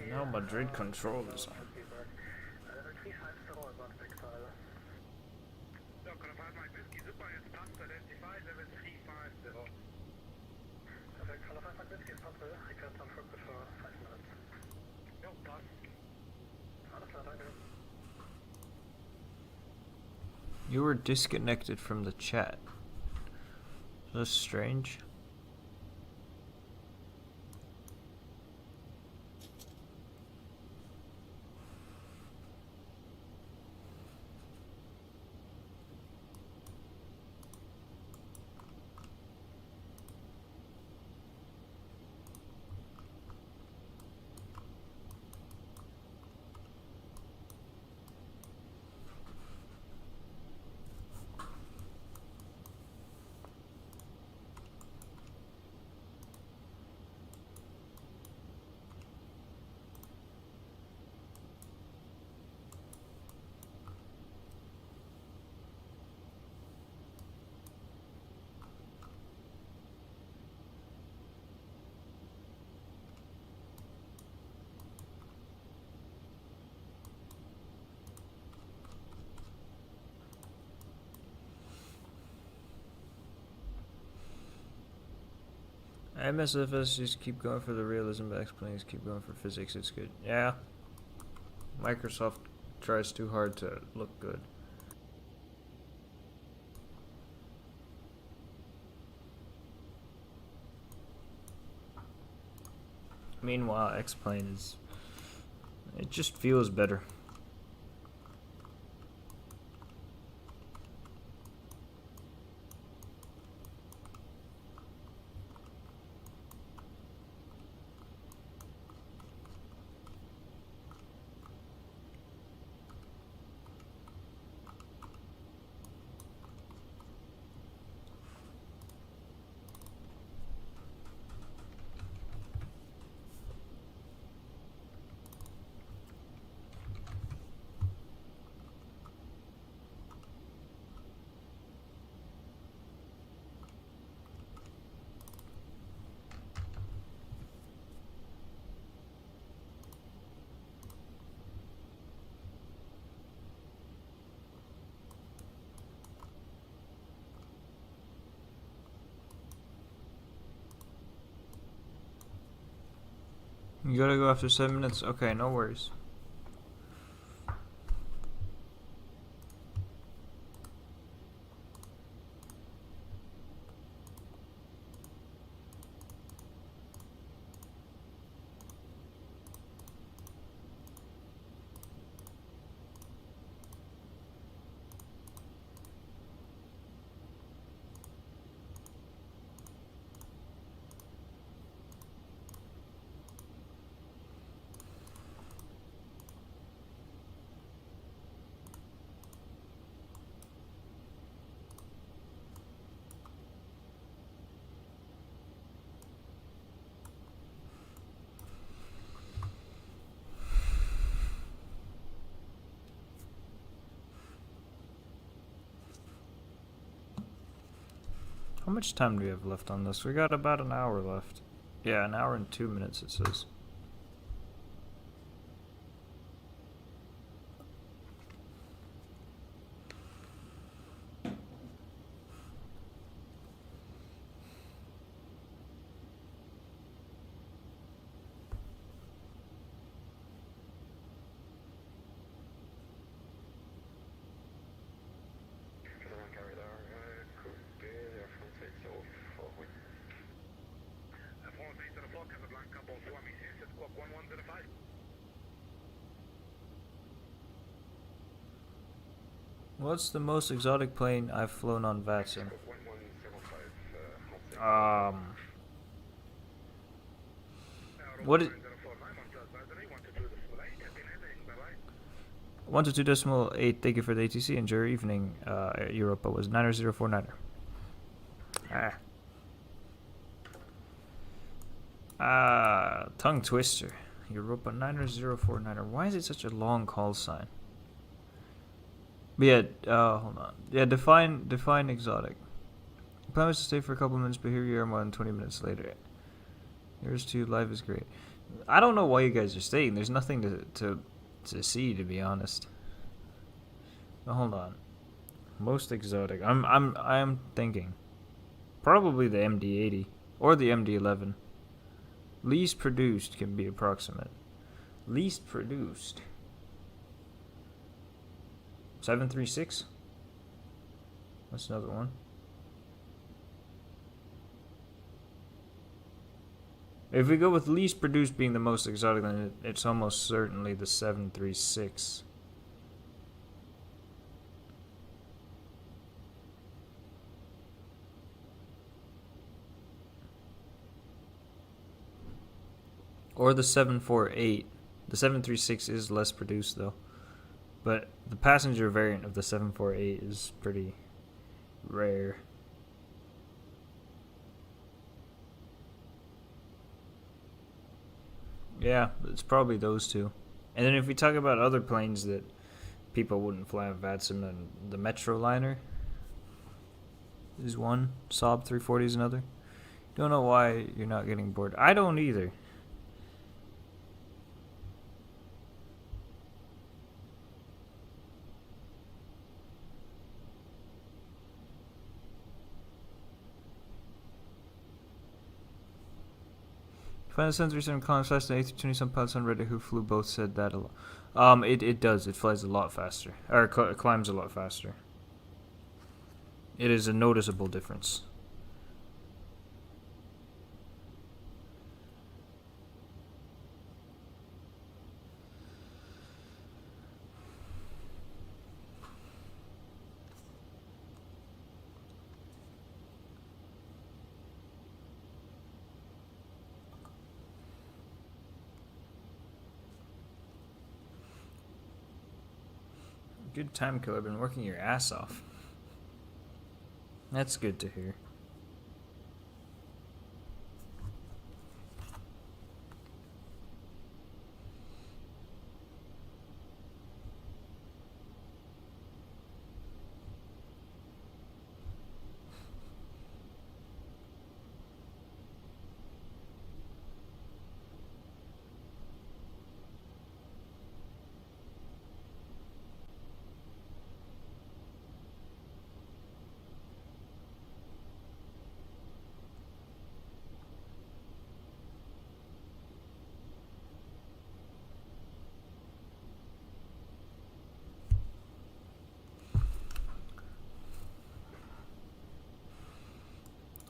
Now Madrid control is on. You were disconnected from the chat. That's strange. MSFS just keep going for the realism, but X-Planes keep going for physics. It's good. Yeah. Microsoft tries too hard to look good. Meanwhile, X-Plane is... it just feels better. You gotta go after 7 minutes? Okay, no worries. How much time do we have left on this? We got about an hour left. Yeah, an hour and 2 minutes it says. What's the most exotic plane I've flown on VATSIM? What is 122.8? Thank you for the ATC. Enjoy your evening. Europa was 90049er. Tongue twister. Europa 90049er. Why is it such a long call sign? But yeah, hold on. Yeah, define exotic. Plan was to stay for a couple minutes, but here you are more than 20 minutes later. Here's to you, life is great. I don't know why you guys are staying. There's nothing to see, to be honest. But hold on. Most exotic. I'm thinking probably the MD-80 or the MD-11. Least produced can be approximate. Least produced. 736. That's another one. If we go with least produced being the most exotic, then it's almost certainly the 736. Or the 748. The 736 is less produced though. But the passenger variant of the 748 is pretty rare. Yeah, it's probably those two. And then if we talk about other planes that people wouldn't fly on VATSIM, then the Metroliner is one. Saab 340 is another. Don't know why you're not getting bored. I don't either. Final 737 climbs faster than A320. Some pilots on Reddit who flew both said that a lot. It does. It flies a lot faster. Or climbs a lot faster. It is a noticeable difference. Good time killer. Been working your ass off. That's good to hear.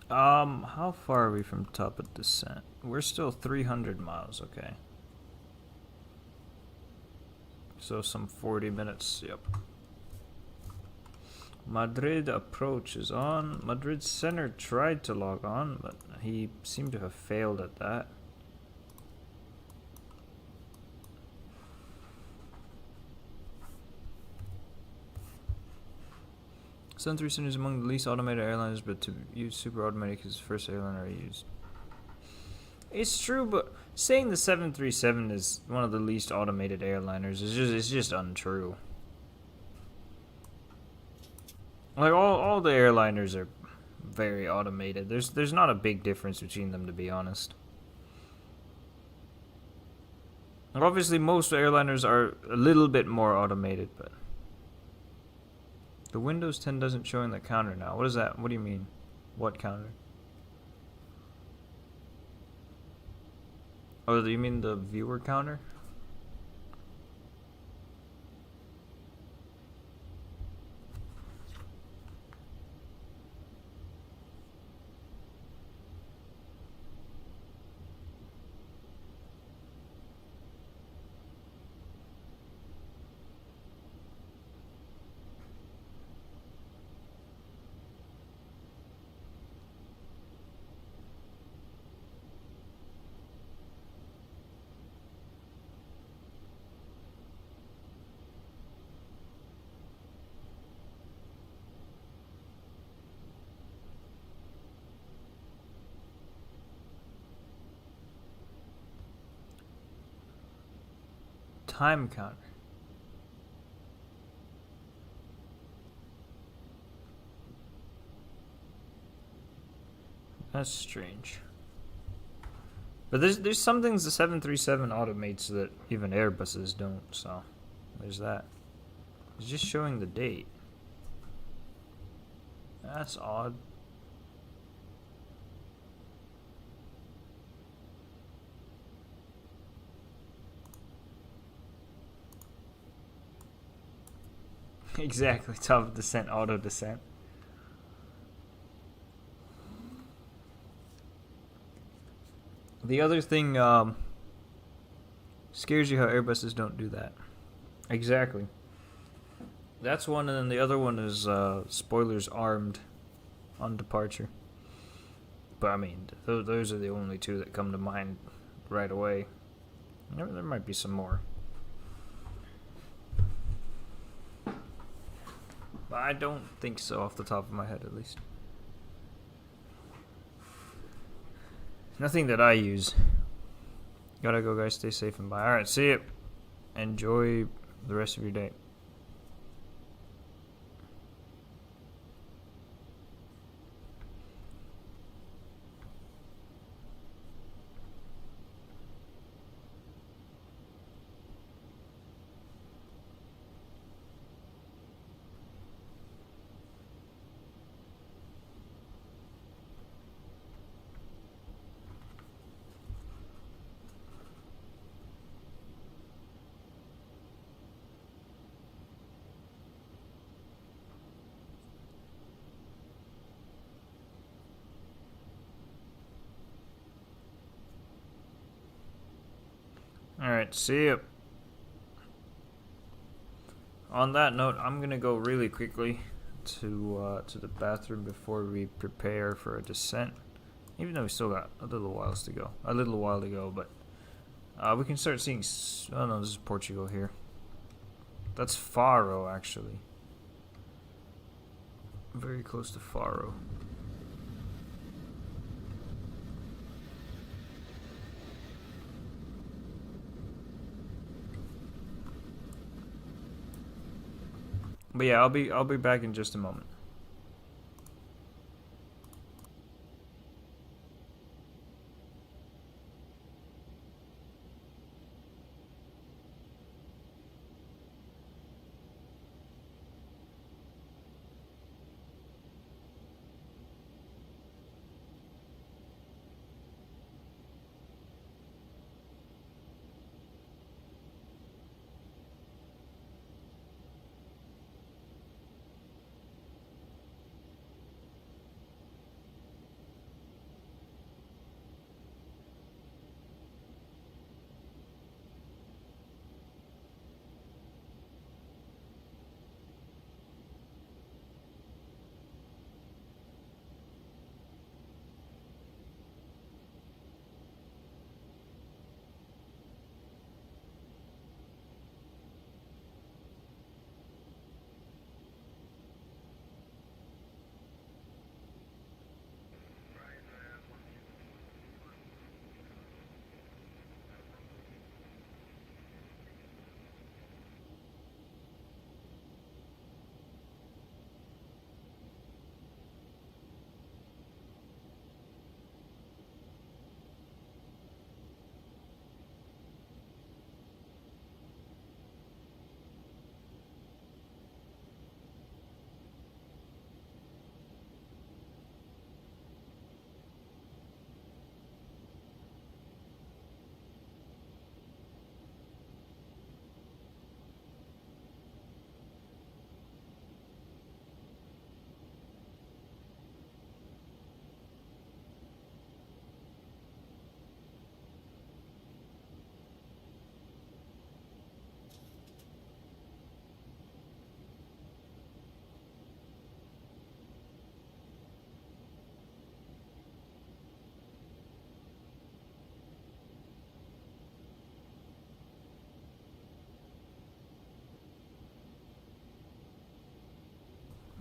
How far are we from top of descent? We're still 300 miles, okay. So some 40 minutes, yep. Madrid approach is on. Madrid center tried to log on, but he seemed to have failed at that. Sun 37 is among the least automated airliners, but to use super automatic is the first airliner I used. It's true, but saying the 737 is one of the least automated airliners is just untrue. Like all the airliners are very automated. There's not a big difference between them, to be honest. Like obviously most airliners are a little bit more automated, but the Windows 10 doesn't show in the counter now. What is that? What do you mean? What counter? Oh, do you mean the viewer counter? Time counter. That's strange. But there's some things the 737 automates that even Airbuses don't, so there's that. It's just showing the date. That's odd. Exactly, top of descent, auto descent. The other thing scares you how Airbuses don't do that. Exactly. That's one, and then the other one is spoilers armed on departure. But I mean, those are the only two that come to mind right away. There might be some more. But I don't think so off the top of my head, at least. Nothing that I use. Gotta go, guys. Stay safe and bye. Alright, see you. Enjoy the rest of your day. Alright, see you. On that note, I'm gonna go really quickly to the bathroom before we prepare for a descent. Even though we still got a little while to go, but we can start seeing. Oh no, this is Portugal here. That's Faro, actually. Very close to Faro. But yeah, I'll be back in just a moment.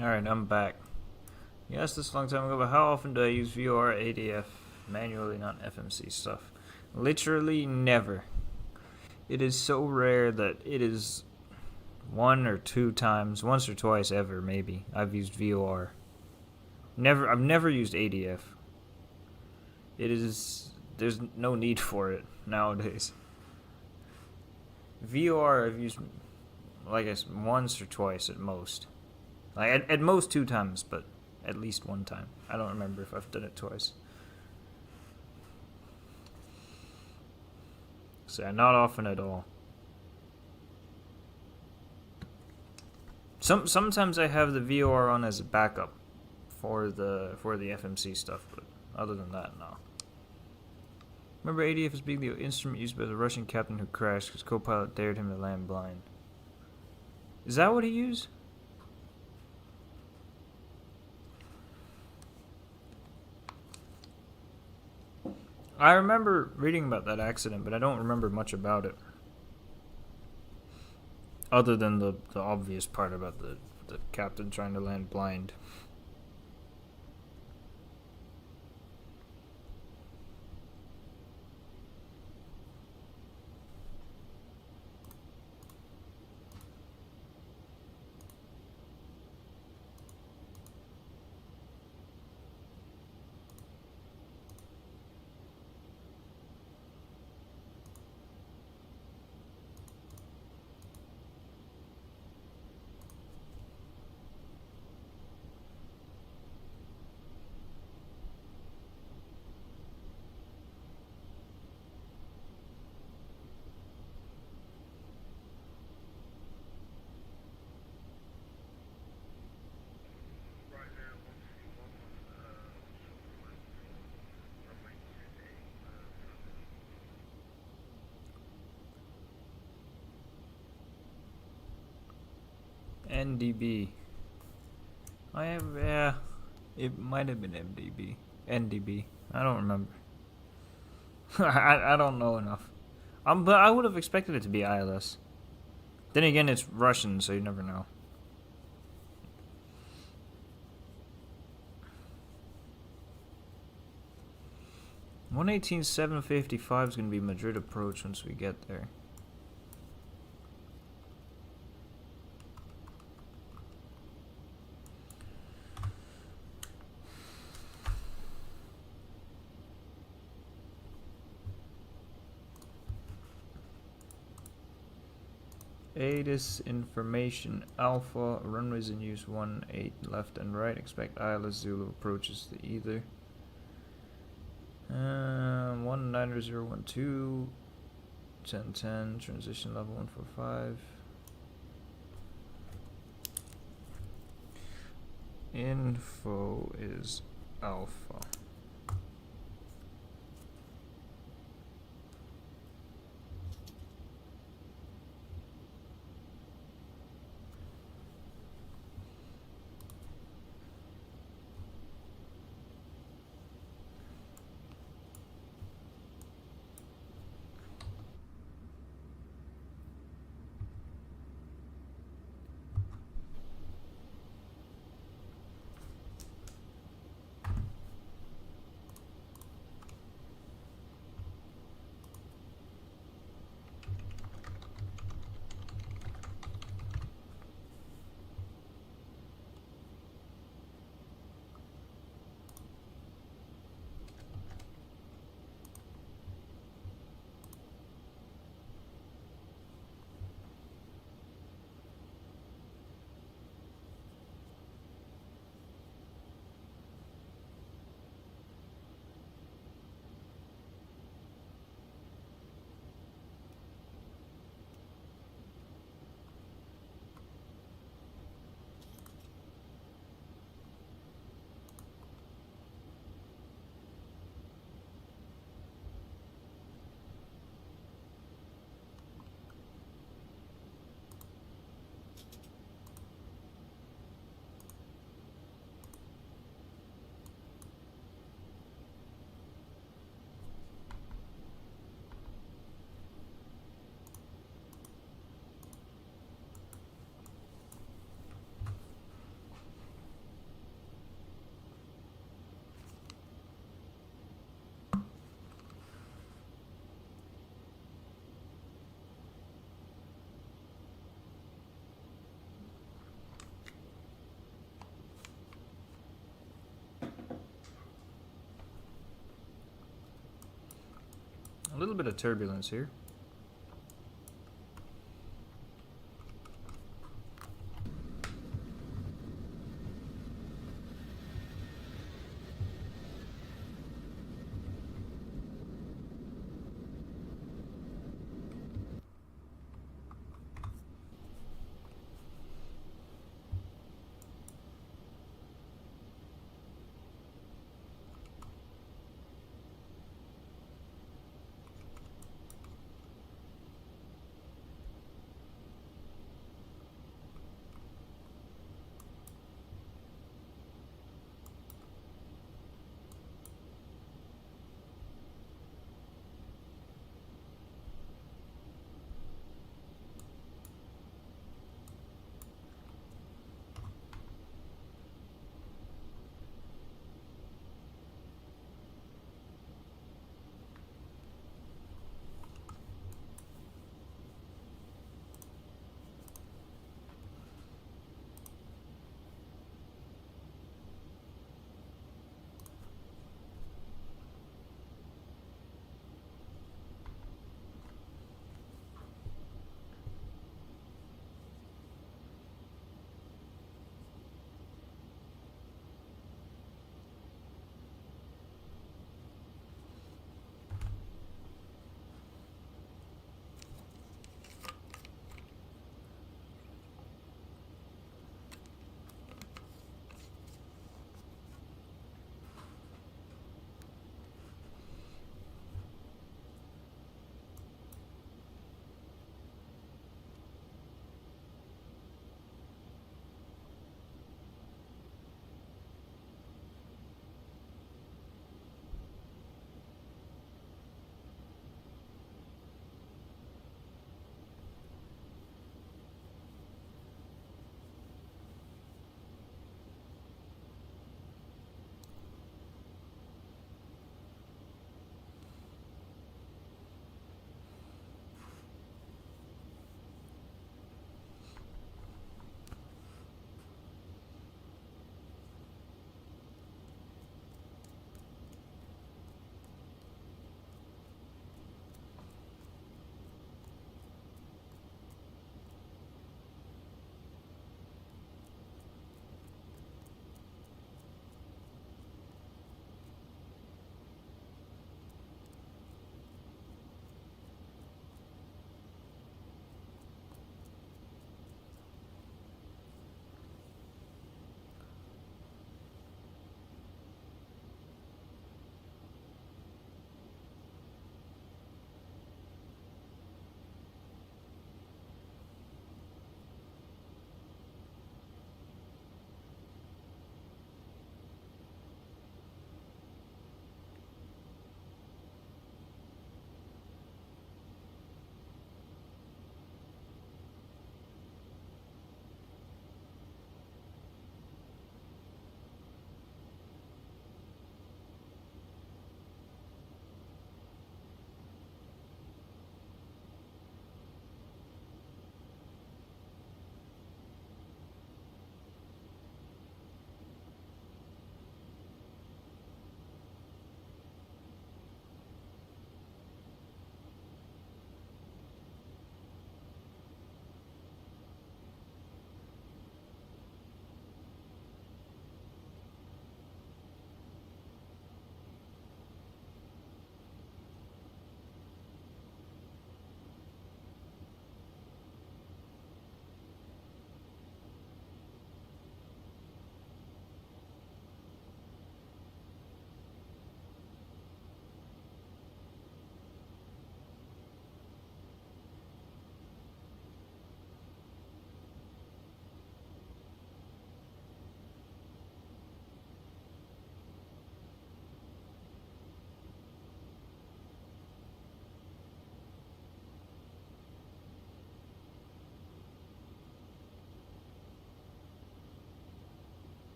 Alright, I'm back. You asked this a long time ago, but how often do I use VOR ADF manually, not FMC stuff? Literally never. It is so rare that it is once or twice ever, maybe, I've used VOR. I've never used ADF. There's no need for it nowadays. VOR I've used, like I said, once or twice at most. Like at most 2 times, but at least 1 time. I don't remember if I've done it twice. So yeah, not often at all. Sometimes I have the VOR on as a backup for the FMC stuff, but other than that, no. Remember ADF as being the instrument used by the Russian captain who crashed because co-pilot dared him to land blind. Is that what he used? I remember reading about that accident, but I don't remember much about it. Other than the obvious part about the captain trying to land blind. NDB. I have, yeah, it might have been MDB. NDB. I don't remember. I don't know enough. But I would have expected it to be ILS. Then again, it's Russian, so you never know. $118,755 is going to be Madrid approach once we get there. ATIS information Alpha, runways in use 18 left and right, expect ILS Zulu approaches to either. 19012, 1010, transition level 145. Info is Alpha. A little bit of turbulence here.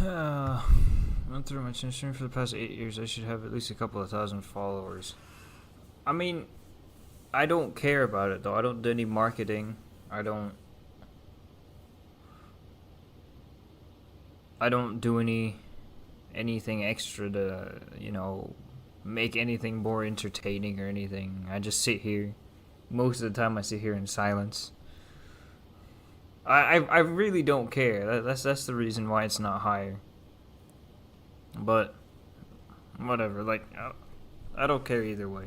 Went through my Instagram for the past 8 years. I should have at least a couple of thousand followers. I mean, I don't care about it though. I don't do any marketing. I don't do anything extra to, make anything more entertaining or anything. I just sit here. Most of the time I sit here in silence. I really don't care. That's the reason why it's not higher. But whatever, like I don't care either way.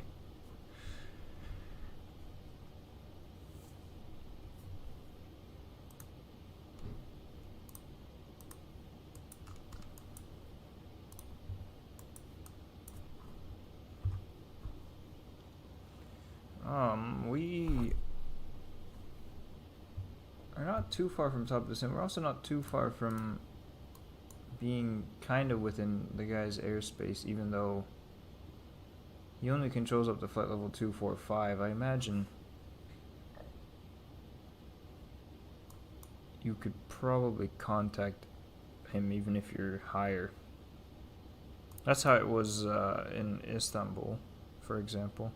We are not too far from top of the sim. We're also not too far from being kind of within the guy's airspace, even though he only controls up to flight level 245. I imagine you could probably contact him even if you're higher. That's how it was in Istanbul, for example.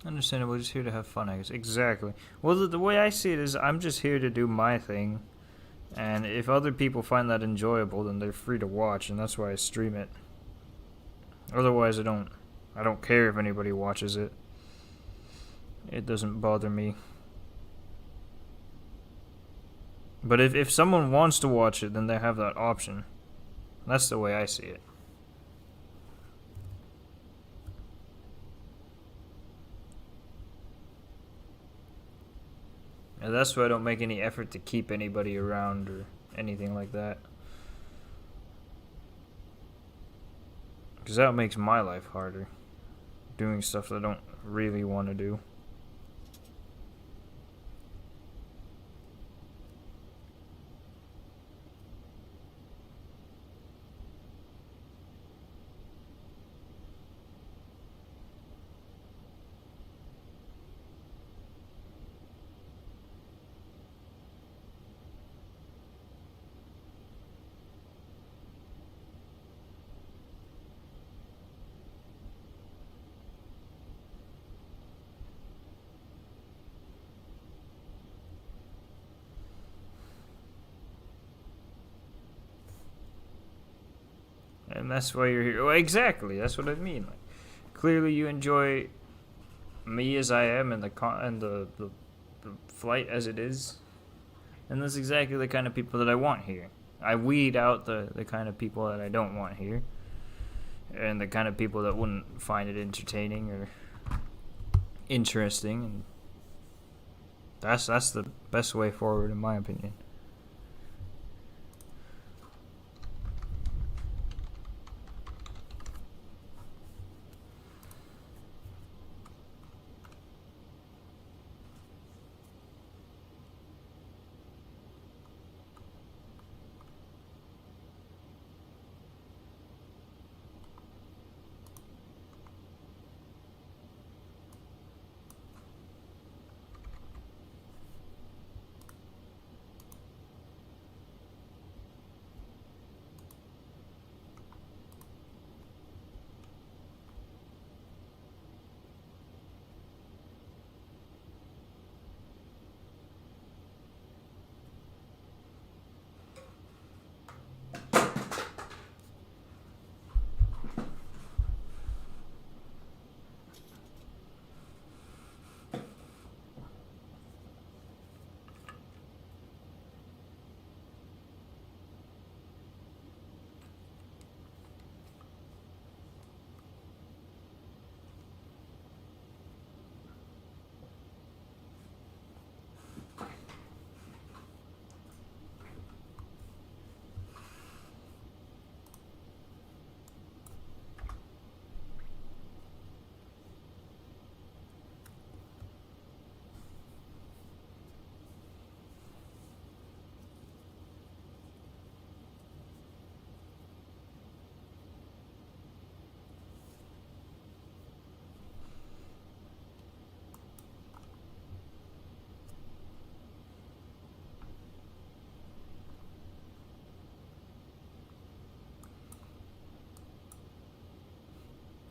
Understandable, just here to have fun, I guess. Exactly. Well, the way I see it is I'm just here to do my thing. And if other people find that enjoyable, then they're free to watch, and that's why I stream it. Otherwise, I don't care if anybody watches it. It doesn't bother me. But if someone wants to watch it, then they have that option. That's the way I see it. And that's why I don't make any effort to keep anybody around or anything like that. Because that makes my life harder. Doing stuff that I don't really want to do. And that's why you're here. Well, exactly. That's what I mean. Like, clearly, you enjoy me as I am and the flight as it is. And that's exactly the kind of people that I want here. I weed out the kind of people that I don't want here. And the kind of people that wouldn't find it entertaining or interesting. And that's the best way forward, in my opinion.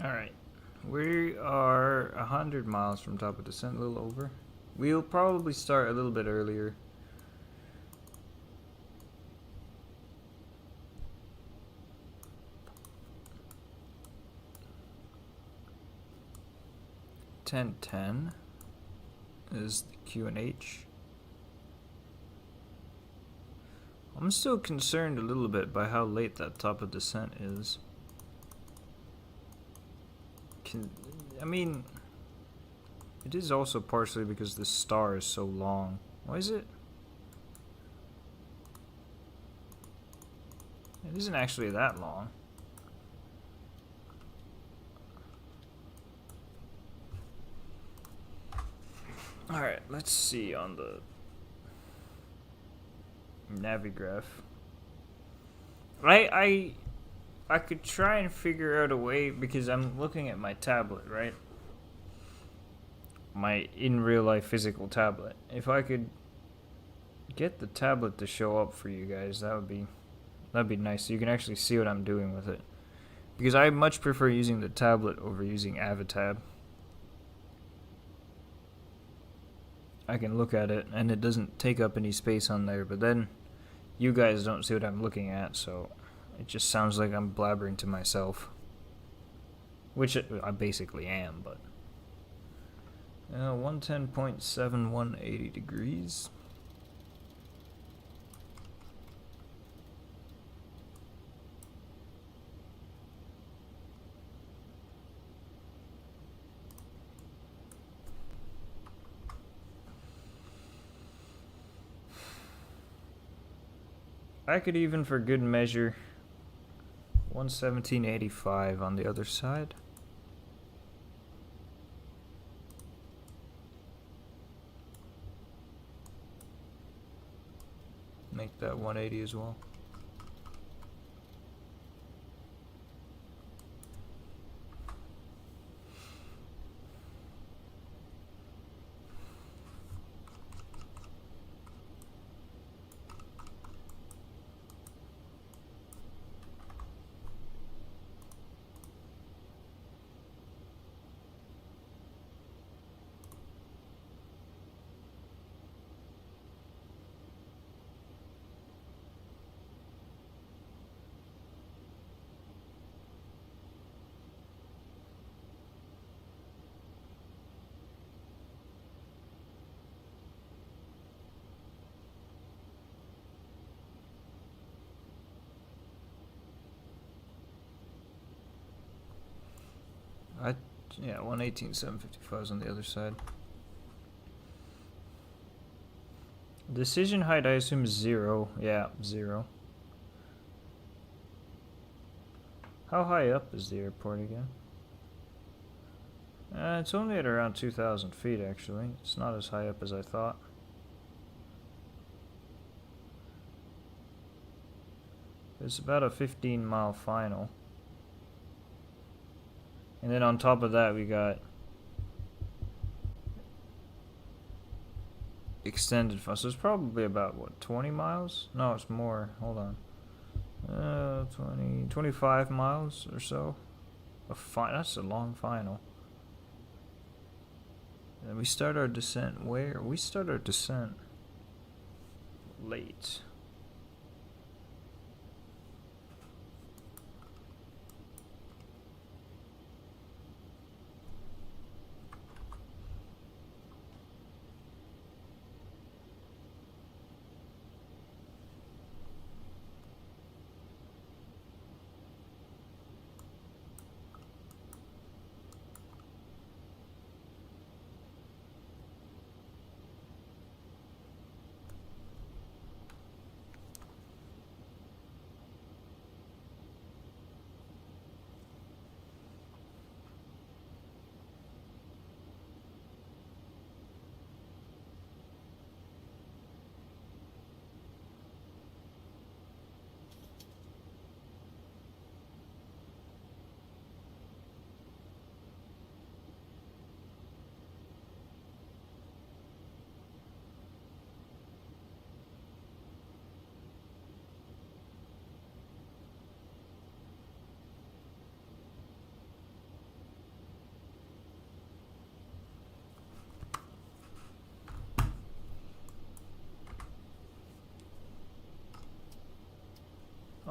Alright. We are 100 miles from top of descent, a little over. We'll probably start a little bit earlier. .10 is the QNH. I'm still concerned a little bit by how late that top of descent is. I mean, it is also partially because the star is so long. Why is it? It isn't actually that long. Alright, let's see on the Navigraph. I could try and figure out a way, because I'm looking at my tablet, right? My in real life physical tablet. If I could get the tablet to show up for you guys, that'd be nice. So you can actually see what I'm doing with it. Because I much prefer using the tablet over using Avatab. I can look at it and it doesn't take up any space on there, but then you guys don't see what I'm looking at, so it just sounds like I'm blabbering to myself. Which I basically am, but 110.7, 180 degrees. I could even, for good measure, 117.85 on the other side. Make that 180 as well. Yeah, 118.755 is on the other side. Decision height, I assume, is 0. Yeah, 0. How high up is the airport again? It's only at around 2,000 feet, actually. It's not as high up as I thought. It's about a 15-mile final. And then on top of that, we got extended fun. So it's probably about, what, 20 miles? No, it's more. Hold on. 25 miles or so. That's a long final. And we start our descent where? We start our descent late.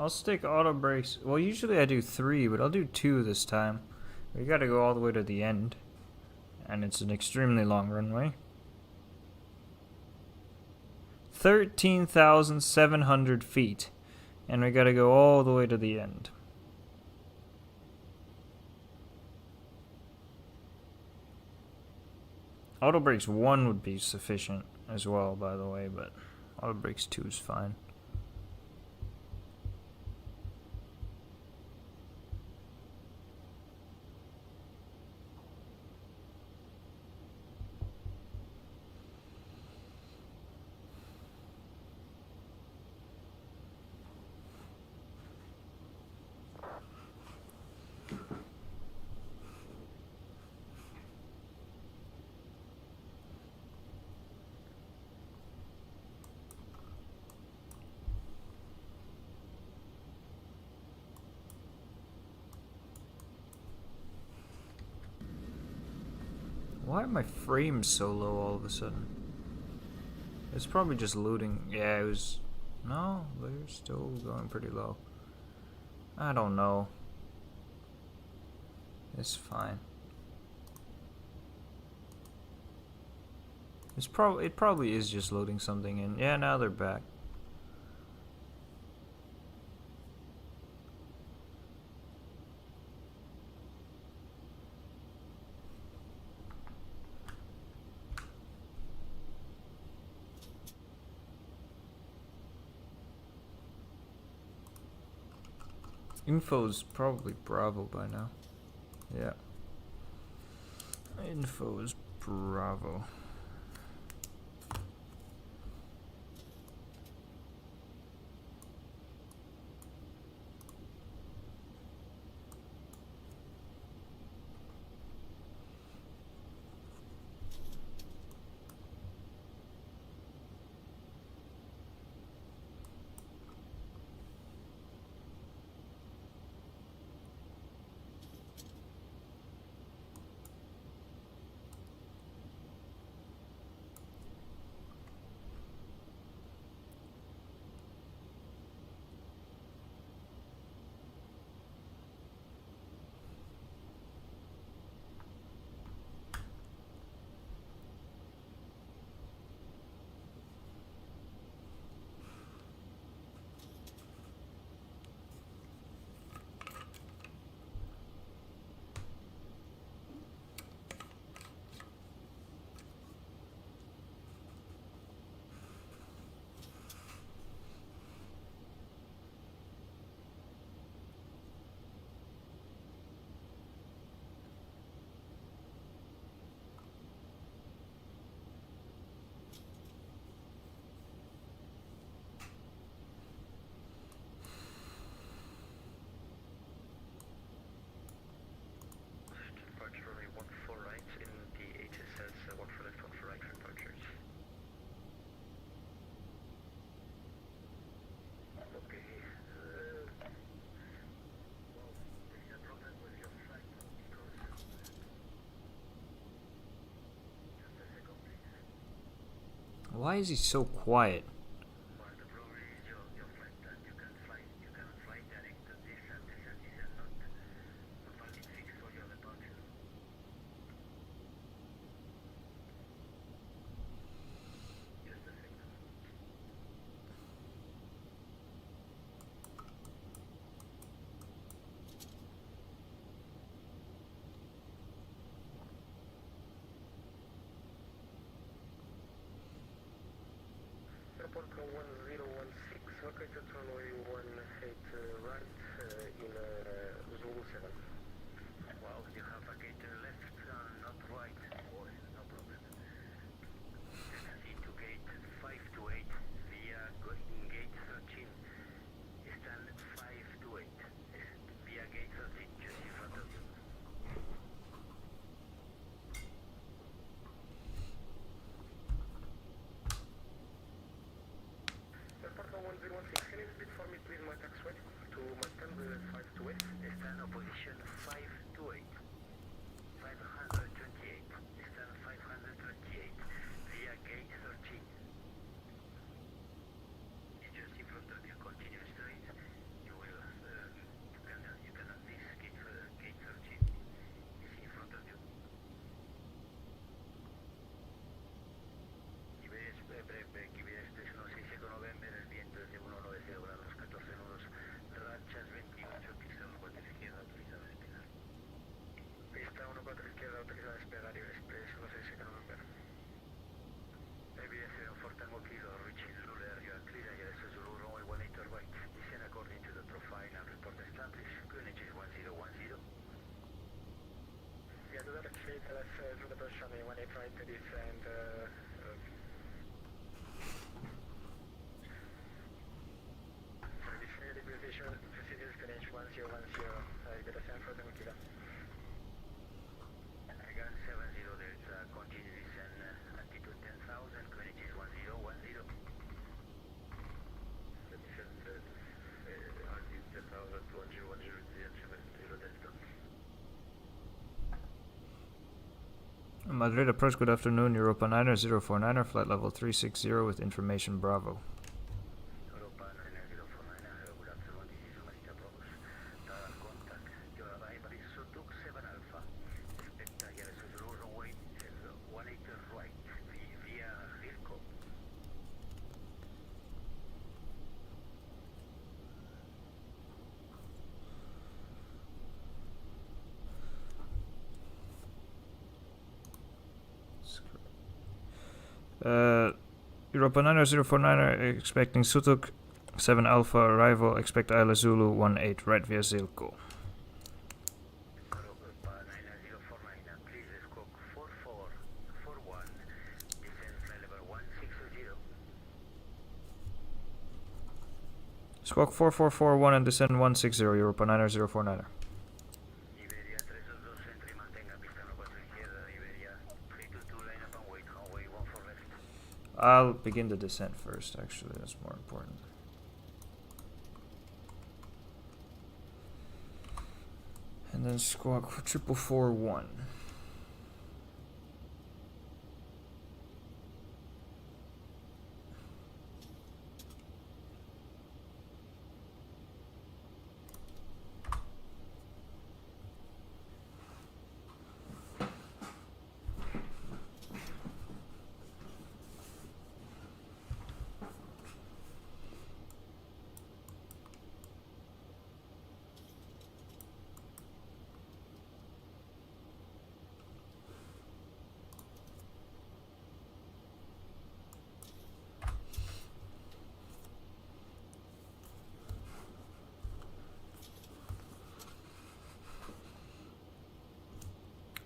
I'll stick auto brakes. Well, usually I do 3, but I'll do 2 this time. We gotta go all the way to the end. And it's an extremely long runway. 13,700 feet. And we gotta go all the way to the end. Auto brakes 1 would be sufficient as well, by the way, but auto brakes 2 is fine. Why are my frames so low all of a sudden? It's probably just loading. Yeah, it was... No, they're still going pretty low. I don't know. It's fine. It probably is just loading something in. Yeah, now they're back. Info's probably Bravo by now. Yeah. Info is Bravo. Why is he so quiet? Well, the problem is your flight plan. You cannot fly direct to this and this and this and not valid fixed for your departure. Just a second. Airport 1016, located runway 18 right in Zulu 7. Well, you have a gate left and not right. Oh, no problem. Taxi to gate 528 via gate 13. Stand 528 via gate 13, just in front of you. Airport 1016, can you speak for me please my taxiway to my stand 528? Stand opposition 528. 528. Stand 528 via gate 13. It's just in front of you. Continue straight. You will through the brush runway 18 right to descend. Procedures finish 1010. You descend for the Mukila. Again 70, there's continuous descent altitude 10,000, quantity is 1010. Descent altitude 10,000, 2010, Delta. Madrid approach, good afternoon, Europa 90049er, flight level 360 with information Bravo. Europa 90049, good afternoon, this is Madrid approach. Contact, your arrival is Sutuk 7 Alpha. Expect your runway 18 right via Hilco. Europa 90049er expecting Sutuk 7 Alpha arrival, expect Isla Zulu 18 right via Zilko. Europa 90049, please squawk 4441, descend flight level 160. Squawk 4441 and descend 160, Europa 90049er. Iberia 322, entry, mantenga pista no 4 izquierda, Iberia 322, line up and wait, runway 14 left. I'll begin the descent first, actually, that's more important. And then squawk 4441.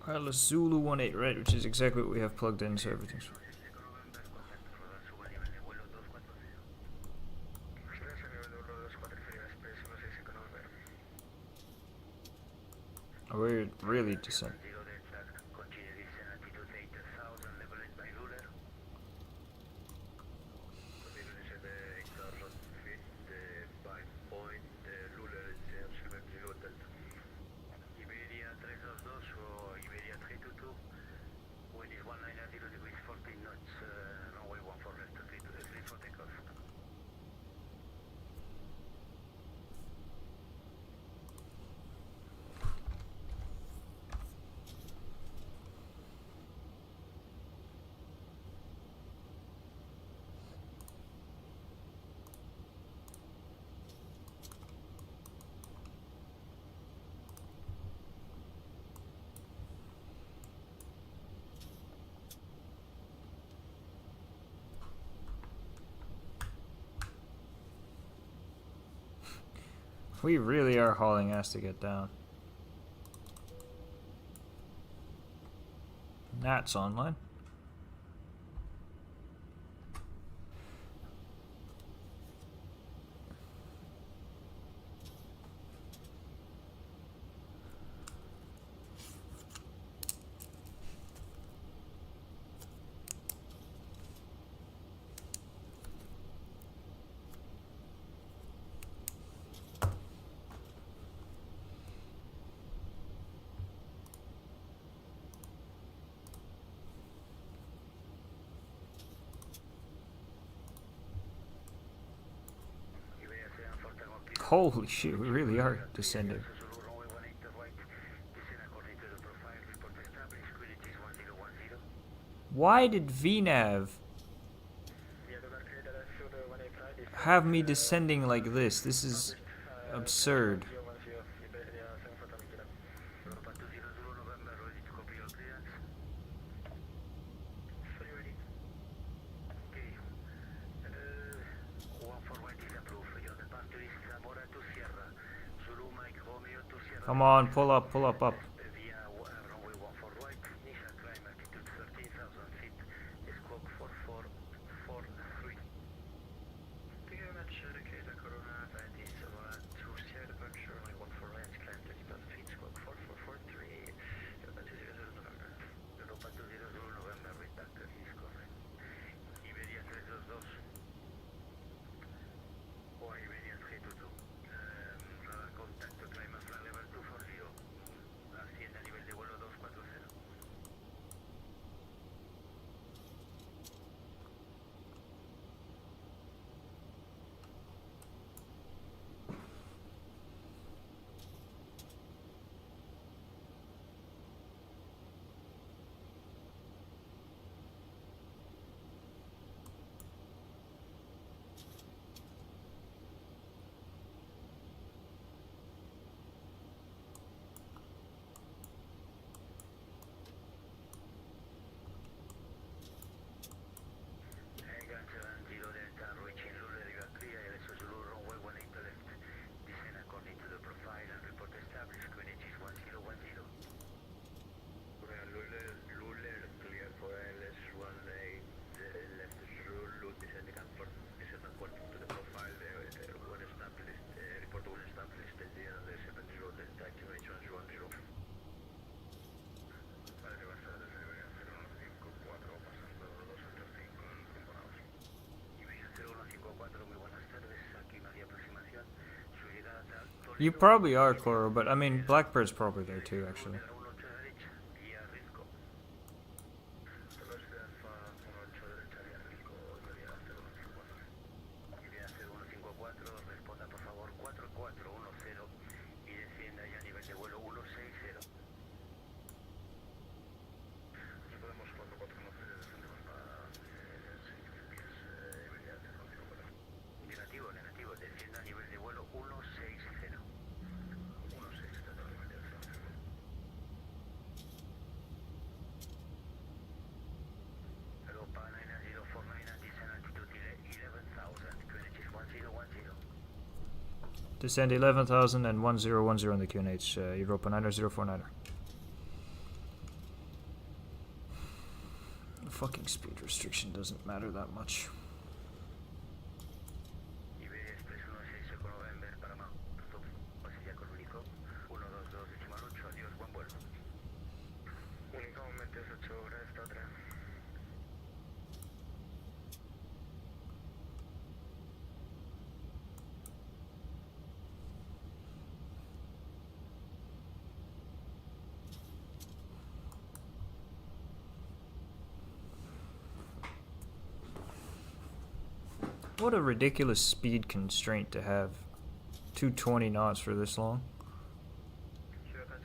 Isla Zulu 18 right, which is exactly what we have plugged in, so everything's fine. We're really descent. We really are hauling ass to get down. Nat's online. Holy shit, we really are descending. Why did VNav have me descending like this? This is absurd. Come on, pull up, up. You probably are, Coro, but I mean, Blackbird's probably there too, actually. Descend 11,000 and 1010 on the QNH, Europa 9049er. The fucking speed restriction doesn't matter that much. What a ridiculous speed constraint to have 220 knots for this long. Europa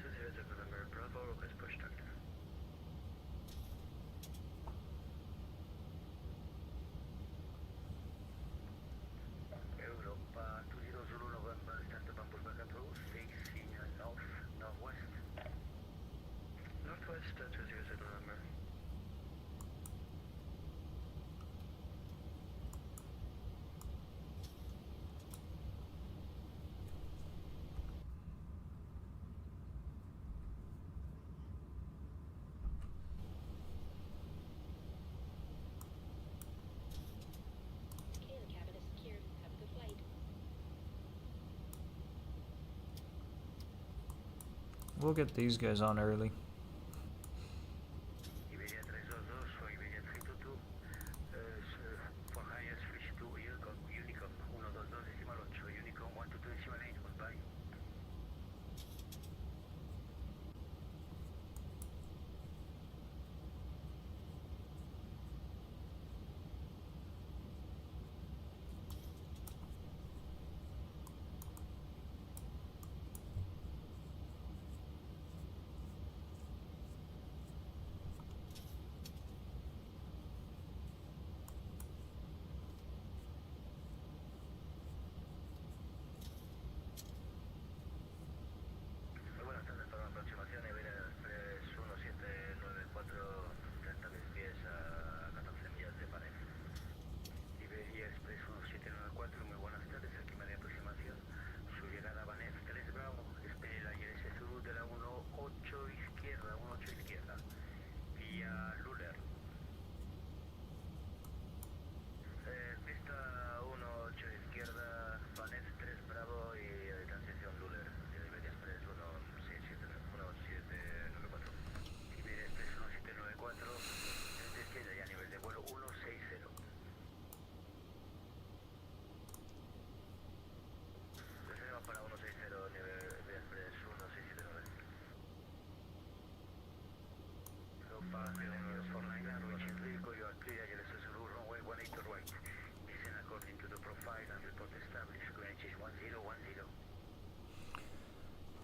20 Zulu November, start to Bamboo back approach, 6 north, northwest. Northwest 20 November. We'll get these guys on early. Iberia 322, so Iberia 322, for highest switch to Unicom 122.8, Unicom 122.8, goodbye.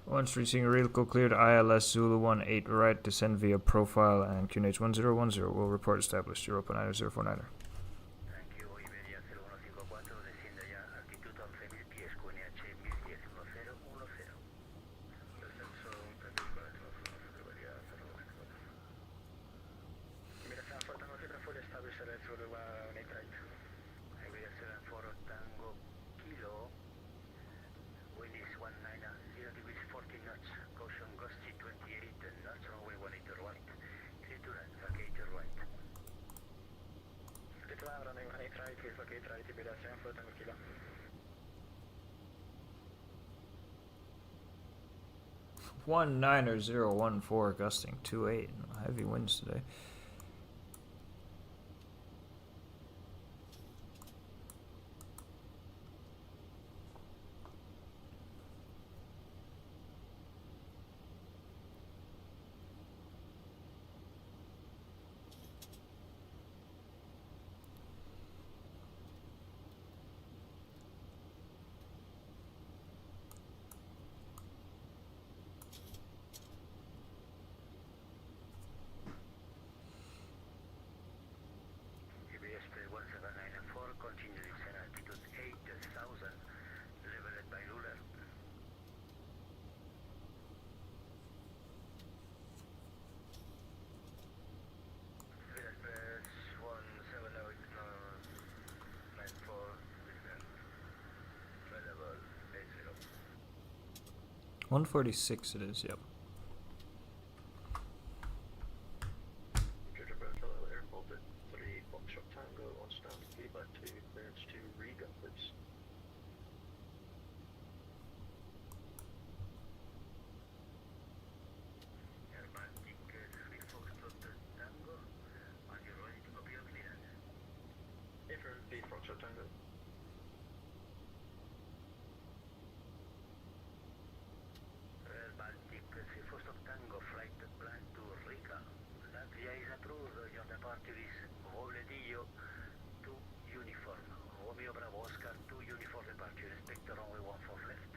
Once reaching Rilco cleared ILS Zulu 18 right, descend via profile and QNH 1010 will report established, Europa 9049er. Thank you, Iberia 0154, desciende ya, altitud 11.000 pies, QNH 1010, 1010. Descenso 134, Iberia 0154. Iberia 74 Tango Sierra full established at Zulu 18 right. Iberia 74 Tango Kilo, wind is 190 degrees 40 knots, caution gusty 28 knots, runway 18 right. Clear to land, vacate right. Decline running 18 right, please vacate right, Iberia 74 Tango Kilo. One 90014 gusting 28. Heavy winds today. 146 it is, yep. Roger, Bravo, Airport at 3 Foxtrot Tango on stand 3x2, clearance to Riga, please. Baltic 3 Foxtrot Tango, are you ready to copy your clearance? Affirm 3 Foxtrot Tango. Baltic 3 Foxtrot Tango, flight plan to Riga. Latvia is approved. Your departure is Voledillo 2 uniform. Romeo Bravo Oscar 2 uniform departure. Respect the runway 14 left.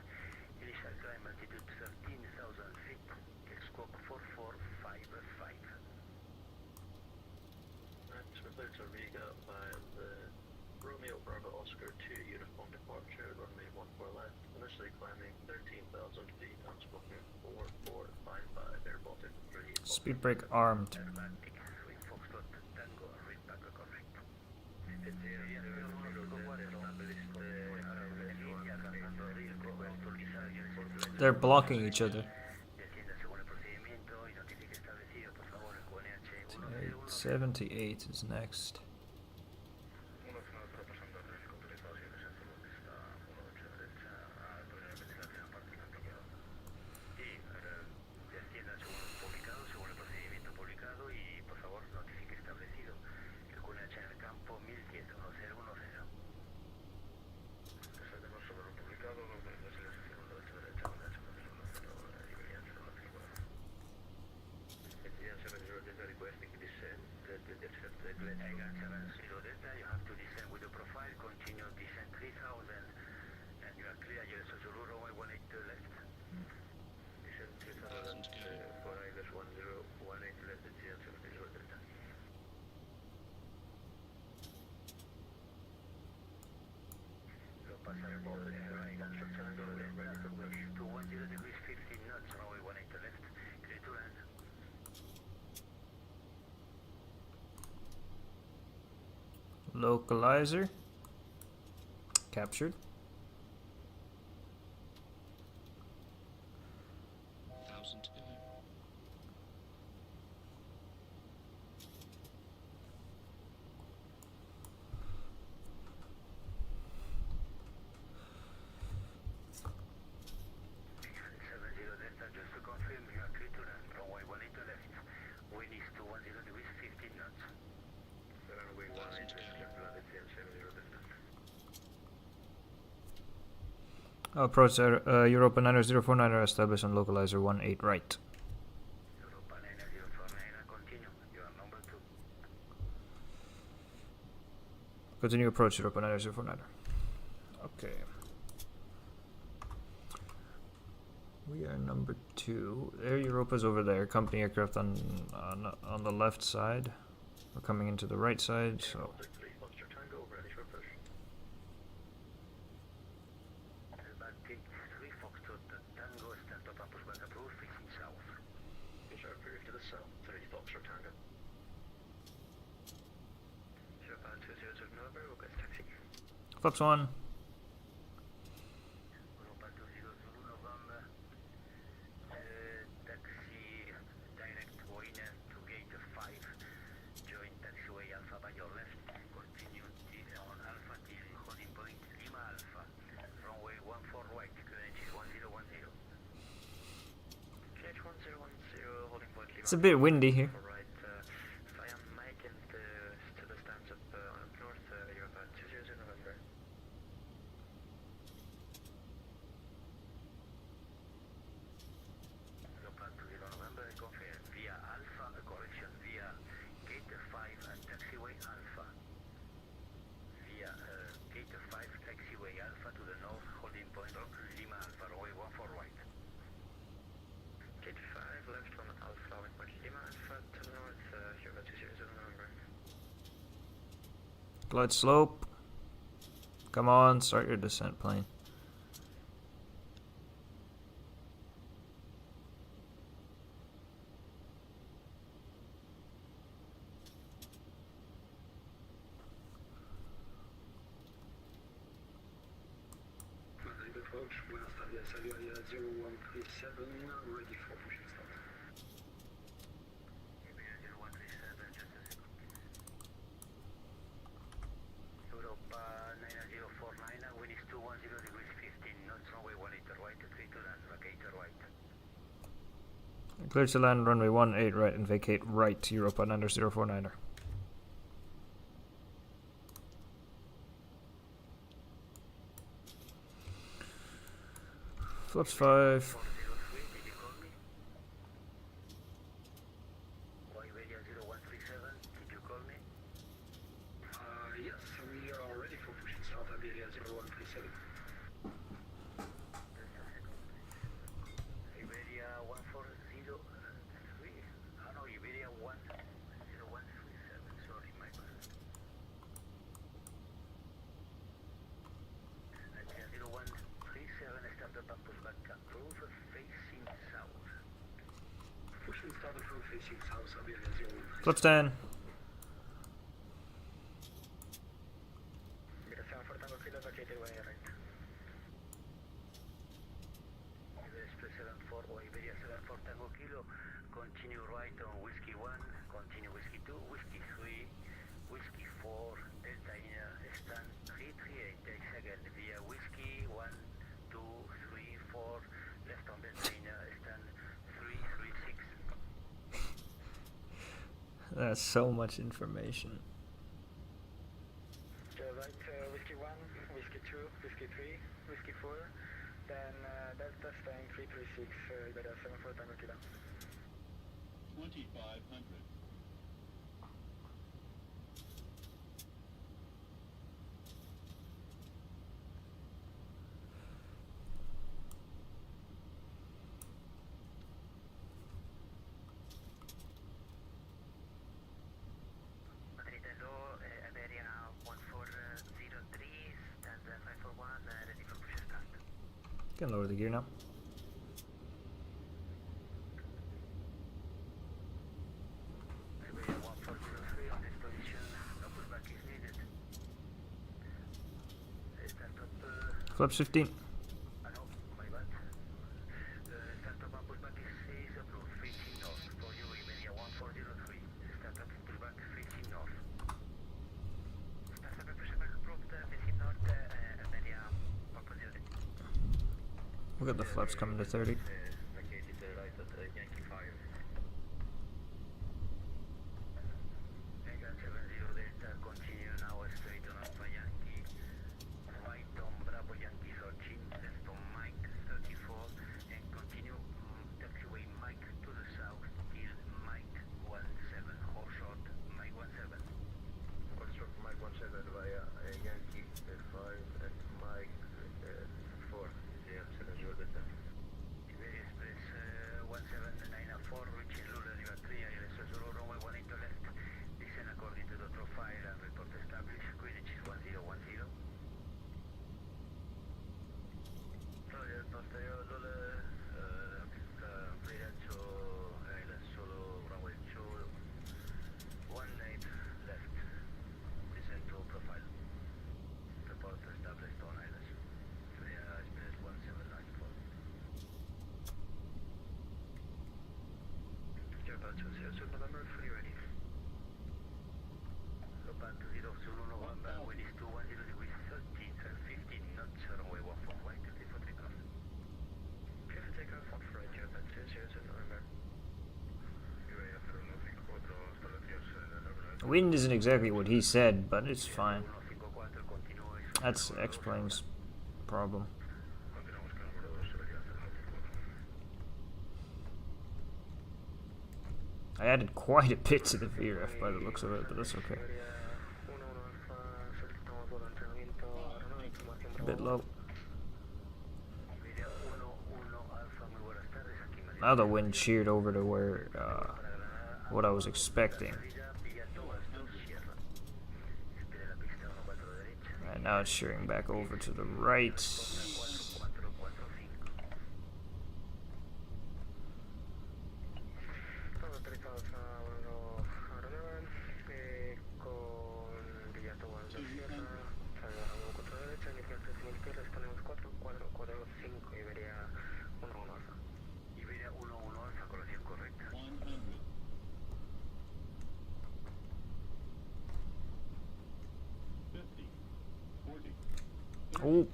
Initial climb altitude 13,000 feet. Squawk 4455. Right, so we're clear to Riga by the Romeo Bravo Oscar 2 uniform departure, runway 14 left, initially climbing 13,000 feet, and smoking 4455, Air Baltic 3. Speed brake armed. Baltic 3 Foxtrot Tango, read back correct. They're blocking each other. 78 is next. You have to descend with the profile, continue descend 3000, and you are clear. Yes, Zulu runway 18 left. Descend 3000 for Iris 1018 left, descend 70 Delta. Lo pasar por el right, to 10 degrees 15 knots, runway 18 left, clear to land. Localizer captured. Approach Europa 90049 are established on localizer 18 right. Europa 9049, continue. You are number 2. Continue approach Europa 90049. Okay. We are number 2. Air Europa's over there. Company aircraft on the left side. We're coming into the right side, so. Baltic 3 Foxtrot Tango, stand up and push back approved, facing south. Sharp approved to the south, 3 Foxtrot Tango. Sharp 20 November, request taxi. Flaps 1. Europa 20 Zulu November. Taxi direct Wayne to gate 5. Join taxiway Alpha by your left. Continue on Alpha till holding point Lima Alpha. Runway 14 right, QNH 1010. QNH 1010, holding point Lima. It's a bit windy here. Right, I am making to the stands up north, Europa 20 November. Europa 20 November, confirm via Alpha, correction via gate 5 and taxiway Alpha. Via gate 5 taxiway Alpha to the north, holding point Lima Alpha, runway 14 right. Gate 5, left on Alpha, holding point Lima Alpha to the north, Europa 20 November. Glide slope. Come on, start your descent plane. Buenas tardes, Iberia 0137, ready for push and start. Iberia 0137, just a second, please. Europa 9049, wind is 210 degrees 15 knots, runway 18 right, 3 to land, vacate right. Clear to land runway 18 right and vacate right, Europa 9049er. Flaps 5. 403, did you call me? Iberia 0137, did you call me? Yes, we are ready for push and start, Iberia 0137. Iberia 140, no, Iberia 10137, sorry, my bad. Iberia 0137, start up and push back, approve, facing south. Push and start approve facing south, Iberia 0137. Flaps 10. Iberia 74 Tango Kilo, vacated way right. Iberia Express 74 or Iberia 74 Tango Kilo, continue right on Whiskey 1, continue Whiskey 2, Whiskey 3, Whiskey 4, Delta India, stand 338, takes again via Whiskey 1, 2, 3, 4, left on Delta India, stand 336. That's so much information. Right, Whiskey 1, Whiskey 2, Whiskey 3, Whiskey 4, then Delta staying 336, Iberia 74 Tango Kilo. 2500. Madrid hello, Iberia 1403, stand 541, ready for push start. Can lower the gear now. Iberia 1403 on this position, no pushback is needed. Start up, Flaps 15. no, my bad. Start up and pushback is approved, facing north. For you, Iberia 1403, start up and pushback facing north. Start up and pushback approved, facing north, Iberia 140. We'll get the flaps coming to 30. Vacated right at Yankee 5. Mega 70 Delta, continue now straight on Alpha Yankee, right on Bravo Yankee 13, left on Mike 34, and continue taxiway Mike to the south till Mike 17, hold short, Mike 17. Construct Mike 17 via Yankee 5 at Mike 4. Yeah, 7 Delta. Iberia Express 1794, reaching Lula Riva 3, ILS Zulu, runway 18 to left, descend according to the profile and report established, Quidditch is 1010. Roger, Posteo Lula, Fridacho, ILS Solo, runway 2, 18 left, descend to profile, report established on ILS. Iberia Express 1794. Europa 202 November, fully ready. Europa 202 November, wind is 210 degrees 15 knots, runway 14 right, clear for takeoff. Clear for takeoff, off right, Europa 202 November. Iberia 154, hasta los días, LevelUp. Wind isn't exactly what he said, but it's fine. 154, continúa. That's X-Plane's problem. Continuamos con el número 2, Iberia 094. I added quite a bit to the VRF by the looks of it, but that's okay. A bit low. Iberia 11 Alfa, muy buenas tardes, aquí Madrid. Now the wind sheared over to where, what I was expecting. And now it's shearing back over to the right. Oh,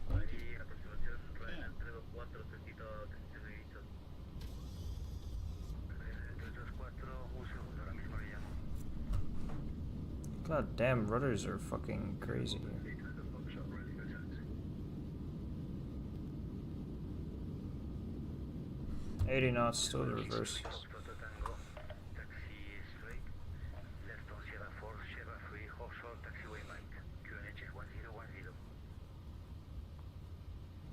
Ahí, aproximación, Ryanair 324, cerquita, atención de dicho. 324, un segundo, ahora mismo le llamo. god damn, rudders are fucking crazy here. 80 knots, still the reverse. Foxtrot Tango, taxi straight, left on Sierra 4, Sierra 3, Horseshoe, taxiway Mike, QNH 1010.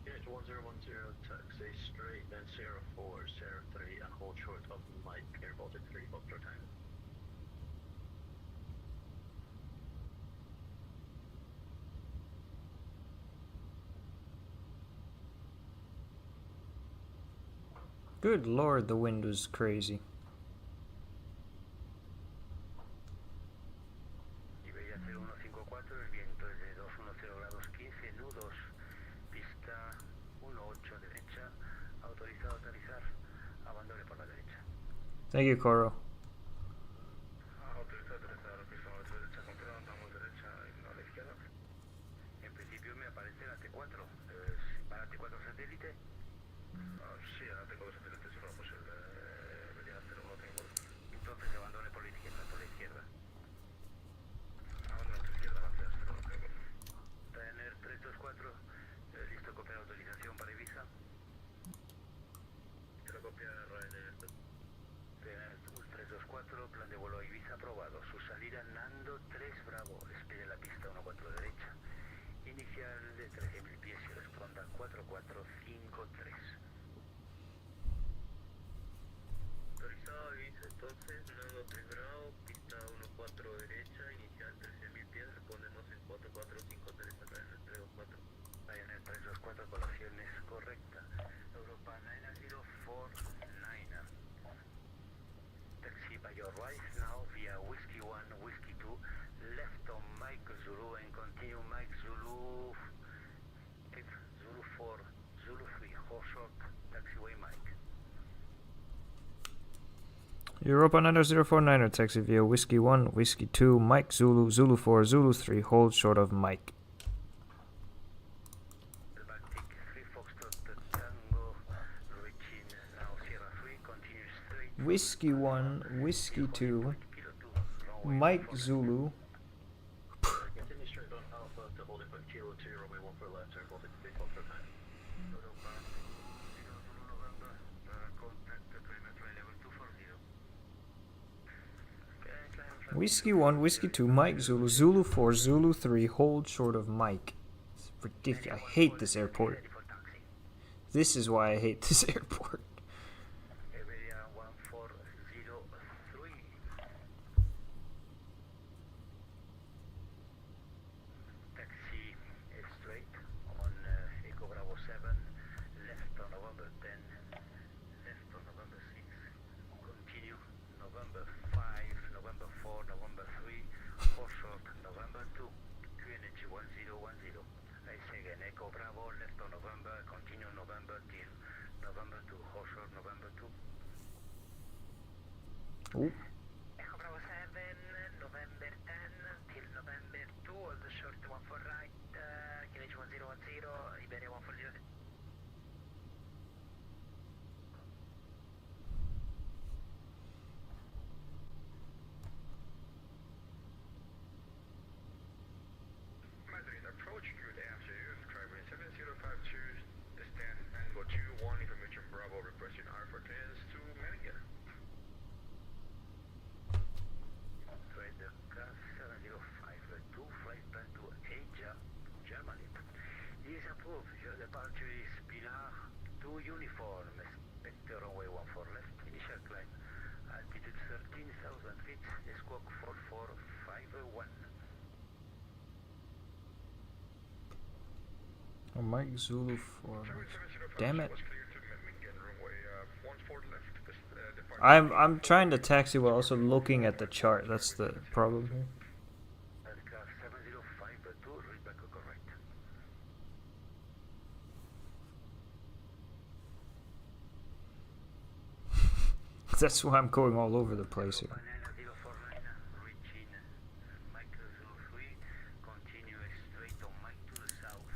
QNH 1010, taxi straight, then Sierra 4, Sierra 3, and hold short of Mike, Air Baltic 3, Foxtrot Tango. Good lord, the wind was crazy. Iberia 0154, el viento es de 210 grados 15, nudos, pista 18 derecha, autorizado a aterrizar, abandone por la derecha. Thank you, Coro. Autorizado a aterrizar, pista 18 derecha, control, andamos derecha y no a la izquierda. En principio me aparece la T4, para T4 satélite. Sí, ahora tengo los satélites y vamos el Iberia 01 tengo. Entonces abandone por la izquierda, por la izquierda. Abandone por la izquierda, avance hasta el tengo. Ryanair 324, listo, copiar autorización para Ibiza. Quiero copiar Ryanair 324, plan de vuelo a Ibiza aprobado. Su salida Nando 3 Bravo, espere la pista 14 derecha. Inicial de 13.000 pies y responda 4453. Autorizado Ibiza entonces, Nando 3 Bravo, pista 14 derecha, inicial 13.000 pies, respondemos en 4453 a Ryanair 324. Ryanair 324, colación es correcta. Europa 9049. Taxi by your right now via Whiskey 1, Whiskey 2, left on Mike Zulu and continue Mike Zulu 5, Zulu 4, Zulu 3, Horseshoe, taxiway Mike. Europa 9049, taxi via Whiskey 1, Whiskey 2, Mike Zulu, Zulu 4, Zulu 3, hold short of Mike. The Baltic 3 Foxtrot Tango, reaching now Sierra 3, continue straight. Whiskey 1, Whiskey 2, Kilo 2, Mike Zulu. Continue straight on Alpha to hold it by Kilo 2, runway 14 left, Air Baltic 3, Foxtrot Tango. Europa 0 Zulu November, contact perimeter level 240. Whiskey 1, Whiskey 2, Mike Zulu, Zulu 4, Zulu 3, hold short of Mike. It's ridiculous. I hate this airport. This is why I hate this airport. Iberia 1403. Taxi straight on Echo Bravo 7, left on November 10, left on November 6, continue November 5, November 4, November 3, Horseshoe, November 2, QNH 1010. I say again, Echo Bravo, left on November, continue November till November 2, Horseshoe, November 2. Ooh. Echo Bravo 7, November 10 till November 2, all the short 1 for right, QNH 1010, Iberia 140. Madrid, approach, good afternoon. Driver 7052, stand Tango 21, information Bravo, requesting R for clearance to Manager. Red Car 7052, flight plan to Asia, Germany. Is approved. Your departure is Pilar 2 uniform, expect runway 14 left, initial climb, altitude 13,000 feet, squawk 44501. Oh, Mike Zulu 4. Driver 7052 Damn it. was cleared to Memmingen, runway 14 left. Departure. I'm trying to taxi while also looking at the chart. That's the problem here. Red Car 7052, read back correct. That's why I'm going all over the place here. 9049, reaching Mike Zulu 3, continue straight on Mike to the south,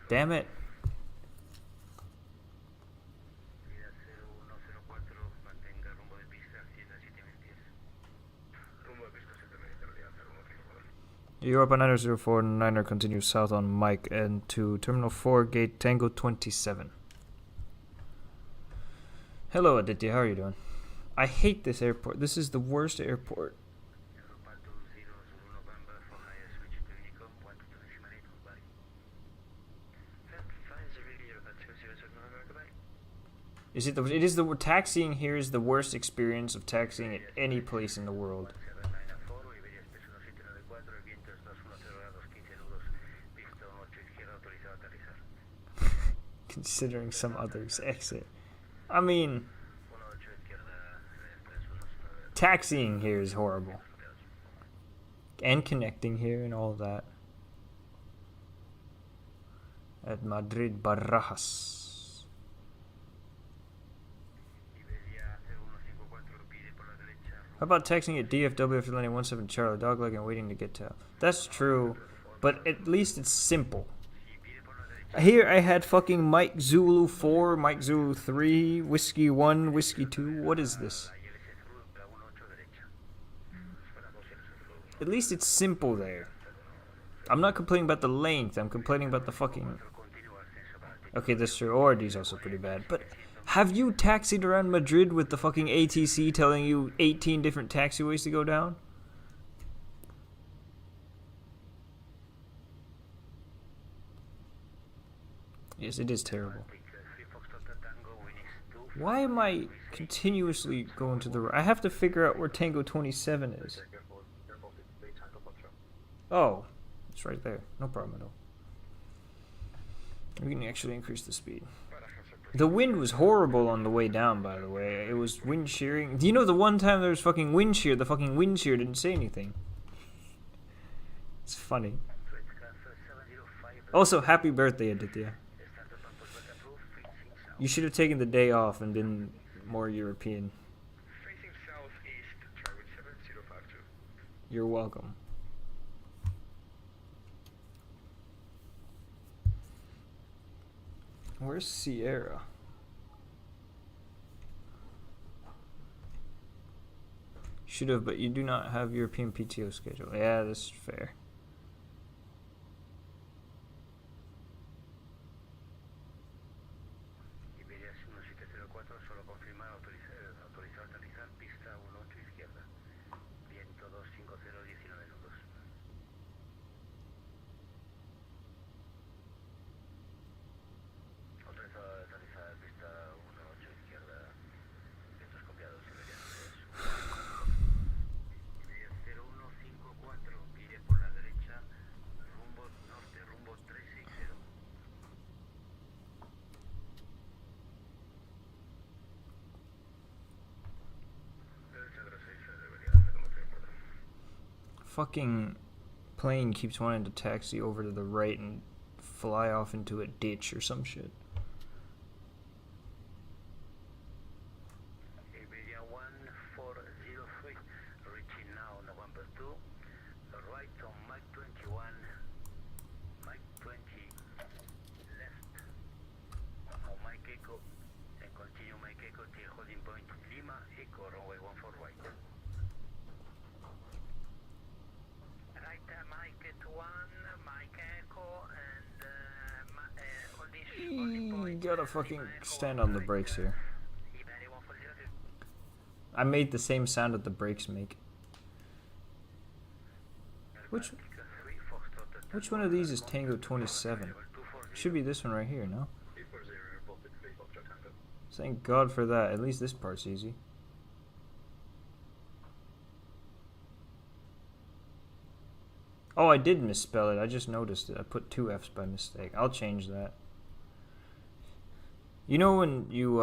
Damn it. Vida 0104, mantenga rumbo de pista 77010. Rumbo de pista 7 India 0159. Europa 9049er continues south on Mike and to Terminal 4, Gate Tango 27. Hello, Aditya. How are you doing? I hate this airport. This is the worst airport. Europa 20 Zulu November for higher switch to Unicom 1228, goodbye. Fine, really Europa 20 Zulu November, goodbye. It is the taxiing here is the worst experience of taxiing at any place in the world. 1794, Iberia Express 1794, el viento es 210 grados 15 nudos, pista 18 izquierda, autorizado a aterrizar. Considering some others exit. I mean, 18 izquierda, 319. taxiing here is horrible. And connecting here and all that. At Madrid Barajas. Iberia 0154, pide por la derecha. How about taxiing at DFW after landing 17 Charlie Dogleg and waiting to get to... That's true, but at least it's simple. Here I had fucking Mike Zulu 4, Mike Zulu 3, Whiskey 1, Whiskey 2. What is this? At least it's simple there. I'm not complaining about the length, I'm complaining about the fucking... Okay, that's true. ORD's also pretty bad. But have you taxied around Madrid with the fucking ATC telling you 18 different taxiways to go down? Yes, it is terrible. Why am I continuously going to the right? I have to figure out where Tango 27 is. Oh, it's right there. No problem at all. We can actually increase the speed. The wind was horrible on the way down, by the way. It was wind shearing. Do you know the one time there was fucking wind shear, the fucking wind shear didn't say anything? It's funny. Also, happy birthday, Aditya. You should have taken the day off and been more European. Facing southeast, try with 7052. You're welcome. Where's Sierra? Should have, but you do not have European PTO schedule. Yeah, that's fair. Iberia 1704, solo confirmar, autorizado a aterrizar, pista 18 izquierda. Viento 250, 19 nudos. Autorizado a aterrizar, pista 18 izquierda. Vientos copiados, Iberia 0154, vire por la derecha, rumbo norte, rumbo 360. Fucking plane keeps wanting to taxi over to the right and fly off into a ditch or some shit. Iberia 1403, reaching now November 2, right on Mike 21, Mike 20, left on Mike Echo, and continue Mike Echo till holding point Lima, Echo, runway 14 right. Right, Mike 21, Mike Echo, and holding You gotta fucking stand on the brakes here. Iberia 1402. I made the same sound that the brakes make. Which one of these is Tango 27? Should be this one right here, no? Thank God for that. At least this part's easy. Oh, I did misspell it. I just noticed it. I put 2 F's by mistake. I'll change that. You know when you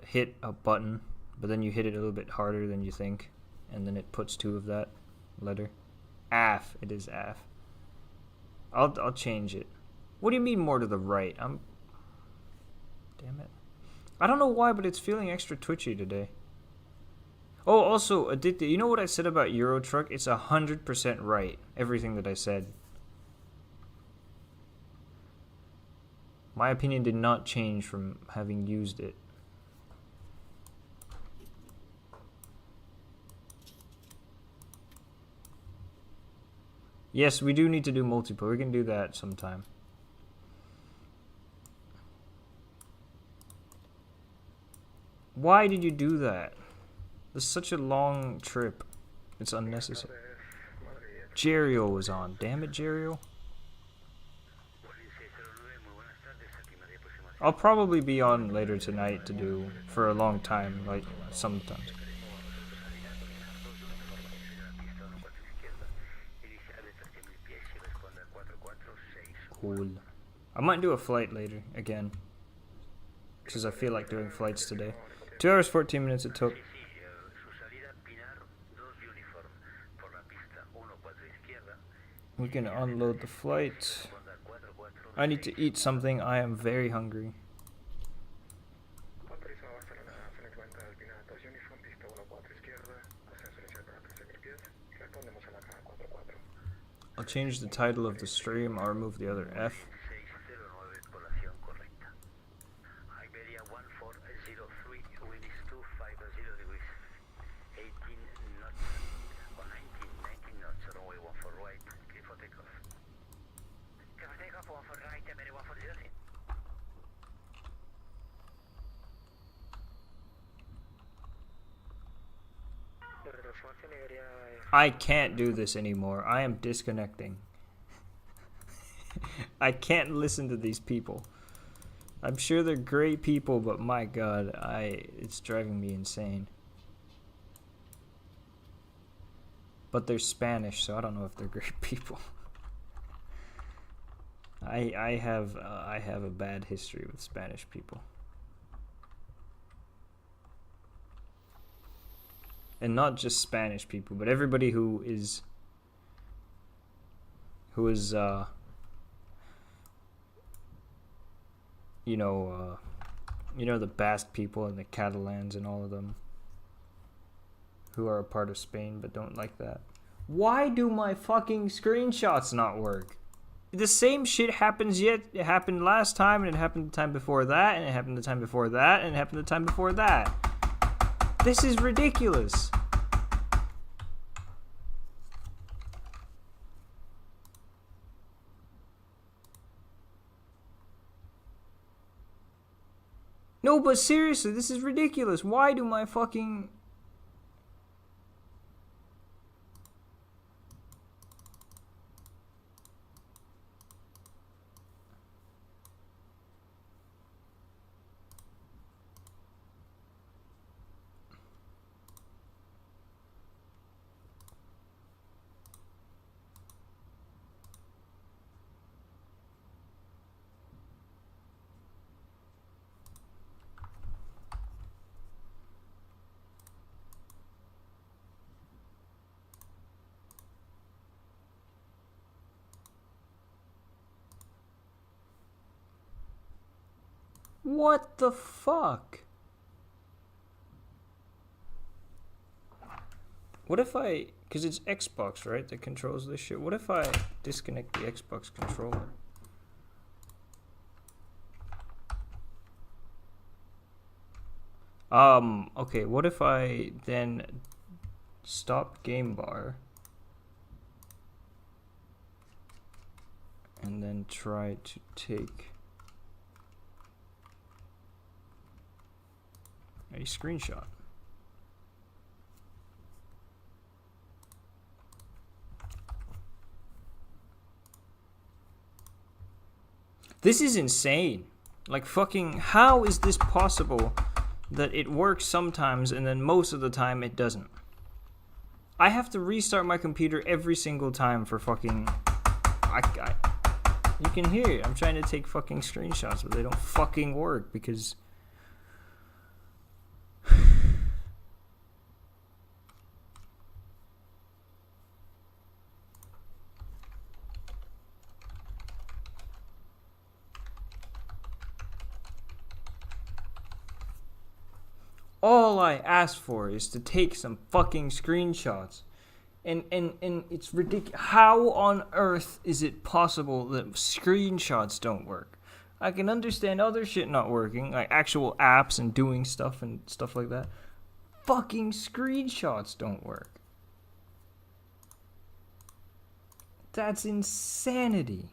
hit a button, but then you hit it a little bit harder than you think, and then it puts 2 of that letter? AF. It is AF. I'll change it. What do you mean more to the right? Damn it. I don't know why, but it's feeling extra twitchy today. Oh, also, Aditya, you know what I said about Eurotruck? It's 100% right. Everything that I said. My opinion did not change from having used it. Yes, we do need to do multiplayer. We can do that sometime. Why did you do that? It's such a long trip. It's unnecessary. Jeriel was on. Damn it, Jeriel. I'll probably be on later tonight to do for a long time, like sometimes. Cool. I might do a flight later again, because I feel like doing flights today. 2 hours 14 minutes it took. We can unload the flight. I need to eat something. I am very hungry. I'll change the title of the stream. I'll remove the other F. I can't do this anymore. I am disconnecting. I can't listen to these people. I'm sure they're great people, but my god, it's driving me insane. But they're Spanish, so I don't know if they're great people. I have a bad history with Spanish people. And not just Spanish people, but everybody who is you know the Basque people and the Catalans and all of them who are a part of Spain but don't like that. Why do my fucking screenshots not work? The same shit happens yet. It happened last time, and it happened the time before that, and it happened the time before that, and it happened the time before that. This is ridiculous. No, but seriously, this is ridiculous. Why do my fucking... What the fuck? What if I... Because it's Xbox, right, that controls this shit. What if I disconnect the Xbox controller? Okay, what if I then stop game bar and then try to take a screenshot? This is insane. Like, fucking, how is this possible that it works sometimes and then most of the time it doesn't? I have to restart my computer every single time for fucking... You can hear it. I'm trying to take fucking screenshots, but they don't fucking work because... All I asked for is to take some fucking screenshots. And it's ridiculous. How on earth is it possible that screenshots don't work? I can understand other shit not working, like actual apps and doing stuff and stuff like that. Fucking screenshots don't work. That's insanity.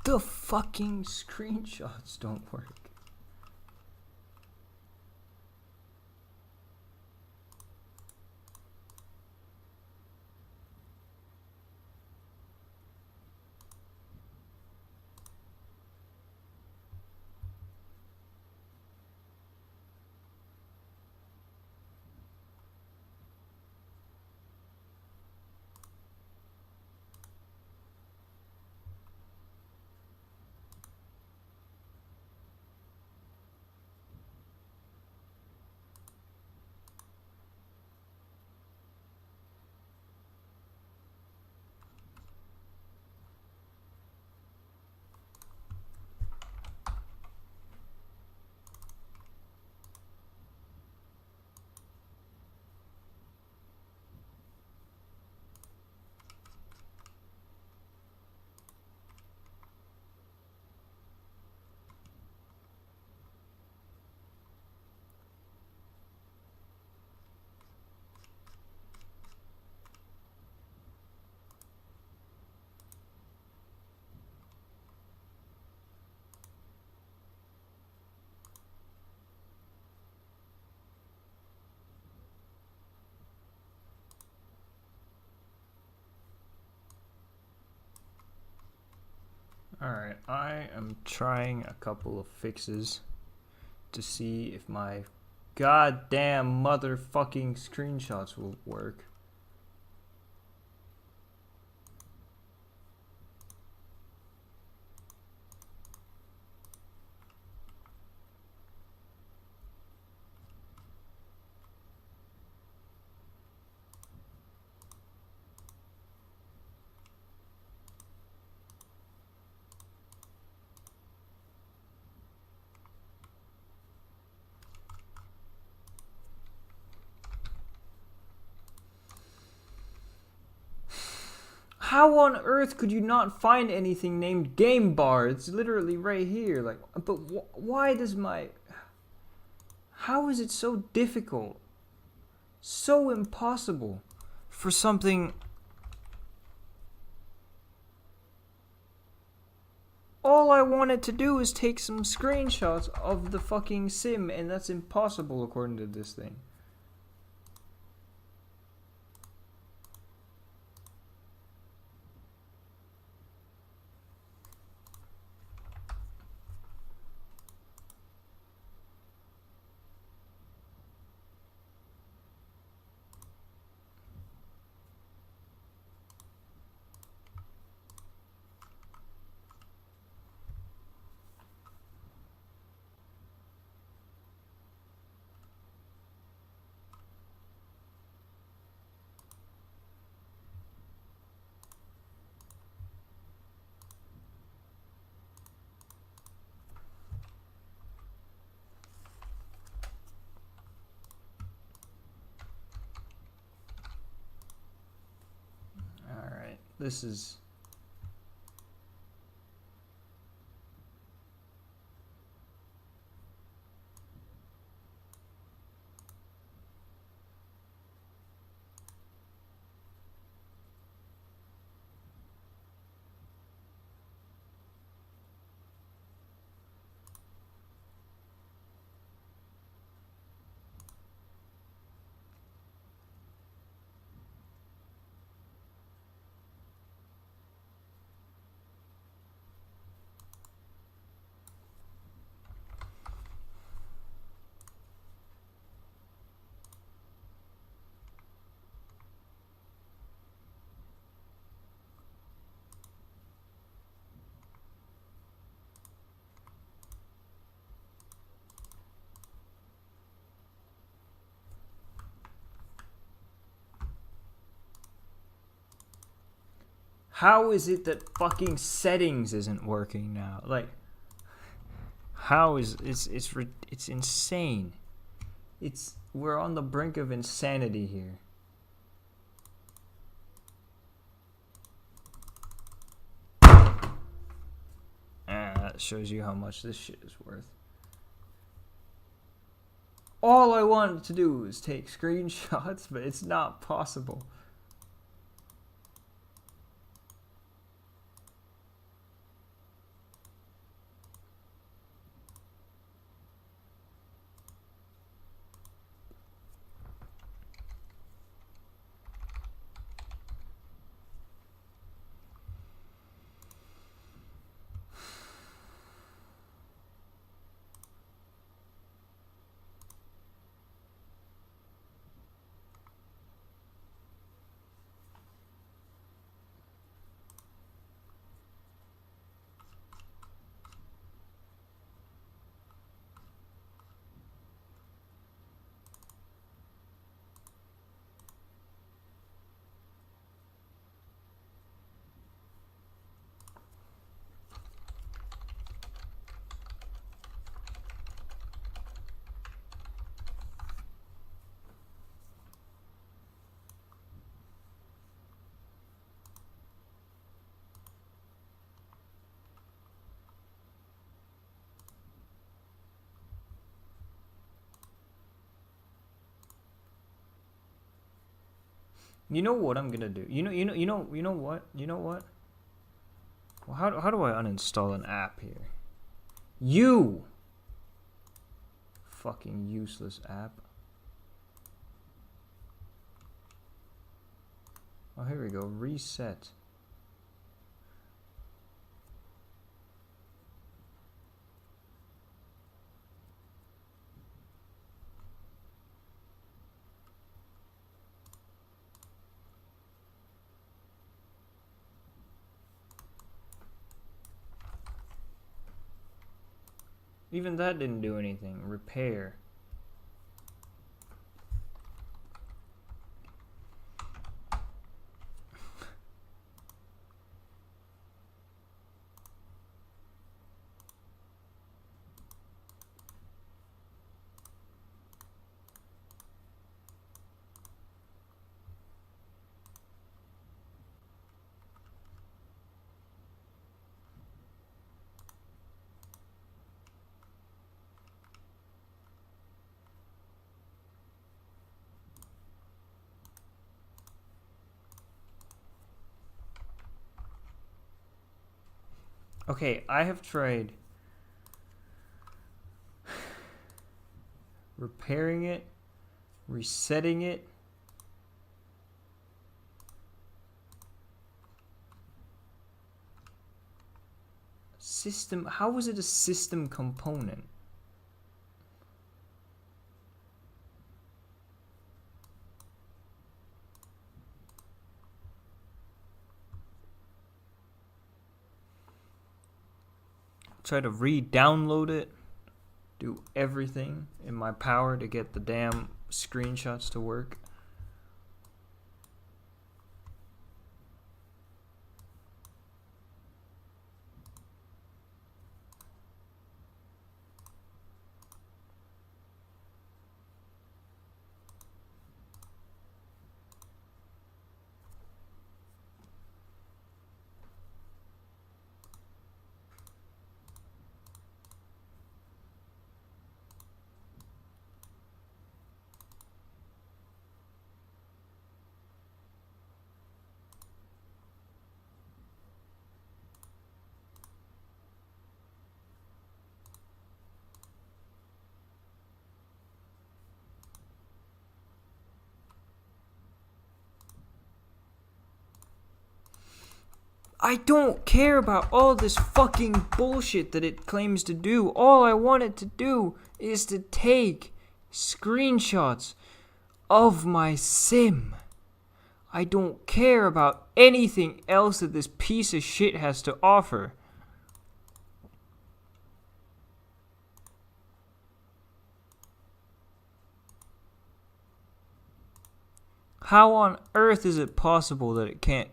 The fucking screenshots don't work. Alright, I am trying a couple of fixes to see if my goddamn motherfucking screenshots will work. How on earth could you not find anything named Game Bar? It's literally right here. Like, but why does my... How is it so difficult? So impossible for something... All I wanted to do is take some screenshots of the fucking sim, and that's impossible according to this thing. Alright, this is... How is it that fucking settings isn't working now? Like, how is it's insane. We're on the brink of insanity here. That shows you how much this shit is worth. All I wanted to do is take screenshots, but it's not possible. You know what I'm gonna do? You know what? Well, how do I uninstall an app here? You fucking useless app. Oh, here we go. Reset. Even that didn't do anything. Repair. Okay, I have tried repairing it, resetting it. System, how was it a system component? Try to re-download it, do everything in my power to get the damn screenshots to work. I don't care about all this fucking bullshit that it claims to do. All I want it to do is to take screenshots of my sim. I don't care about anything else that this piece of shit has to offer. How on earth is it possible that it can't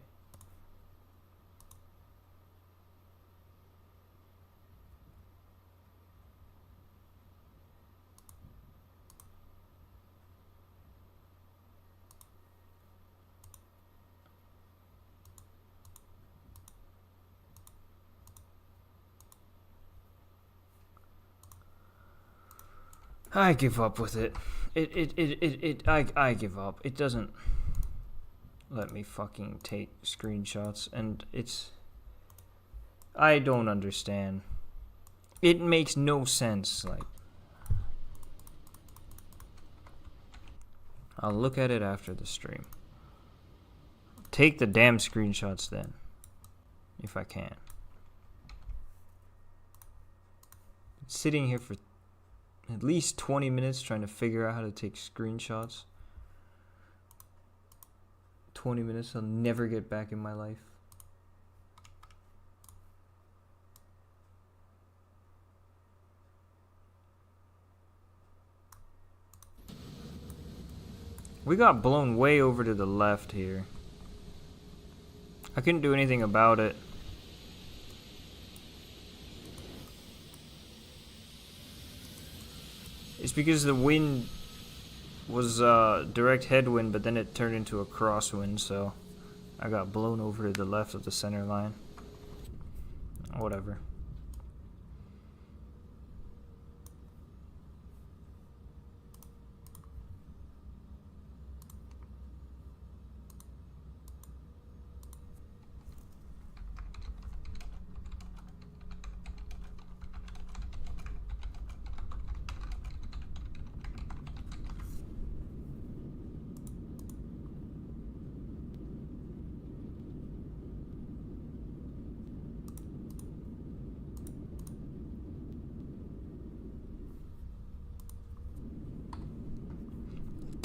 I give up with it. I give up. It doesn't let me fucking take screenshots, and I don't understand. It makes no sense, like. I'll look at it after the stream. Take the damn screenshots then, if I can. Sitting here for at least 20 minutes trying to figure out how to take screenshots. 20 minutes I'll never get back in my life. We got blown way over to the left here. I couldn't do anything about it. It's because the wind was direct headwind, but then it turned into a crosswind, so I got blown over to the left of the center line. Whatever.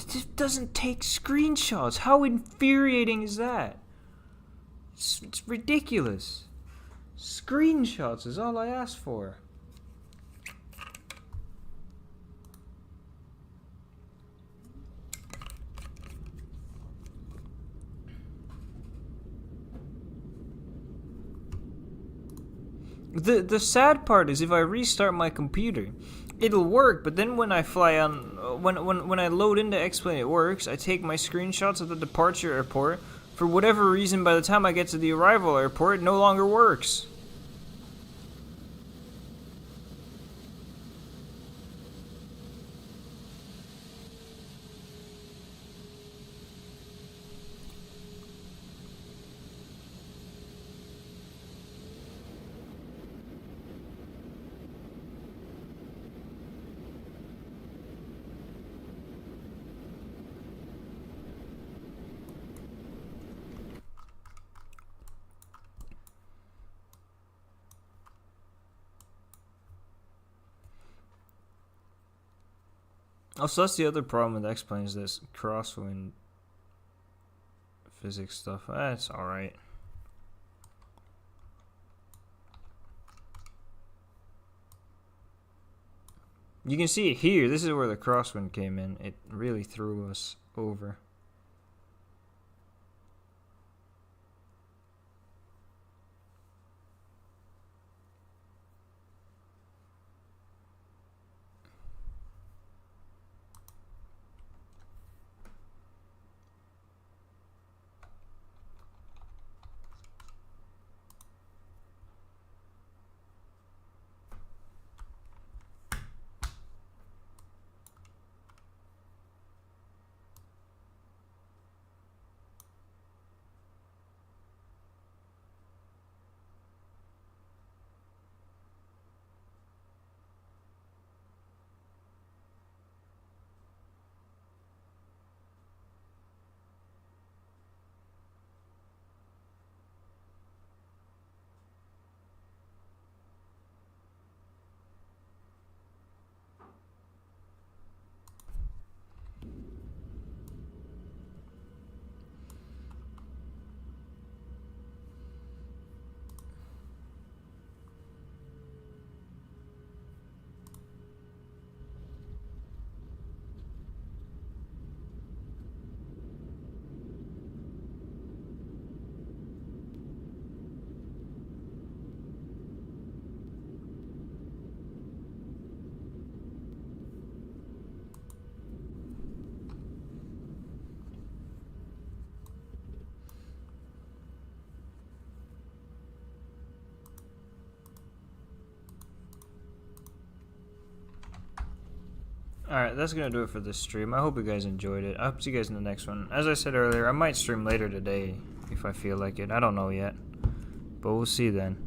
It doesn't take screenshots. How infuriating is that? It's ridiculous. Screenshots is all I asked for. The sad part is if I restart my computer, it'll work, but then when I fly on, when I load into X-Plane it works, I take my screenshots of the departure airport. For whatever reason, by the time I get to the arrival airport, it no longer works. Also, that's the other problem with X-Plane is this crosswind physics stuff. That's alright. You can see it here. This is where the crosswind came in. It really threw us over. Alright, that's gonna do it for this stream. I hope you guys enjoyed it. I hope to see you guys in the next one. As I said earlier, I might stream later today if I feel like it. I don't know yet. But we'll see then.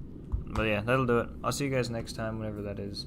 But yeah, that'll do it. I'll see you guys next time, whenever that is.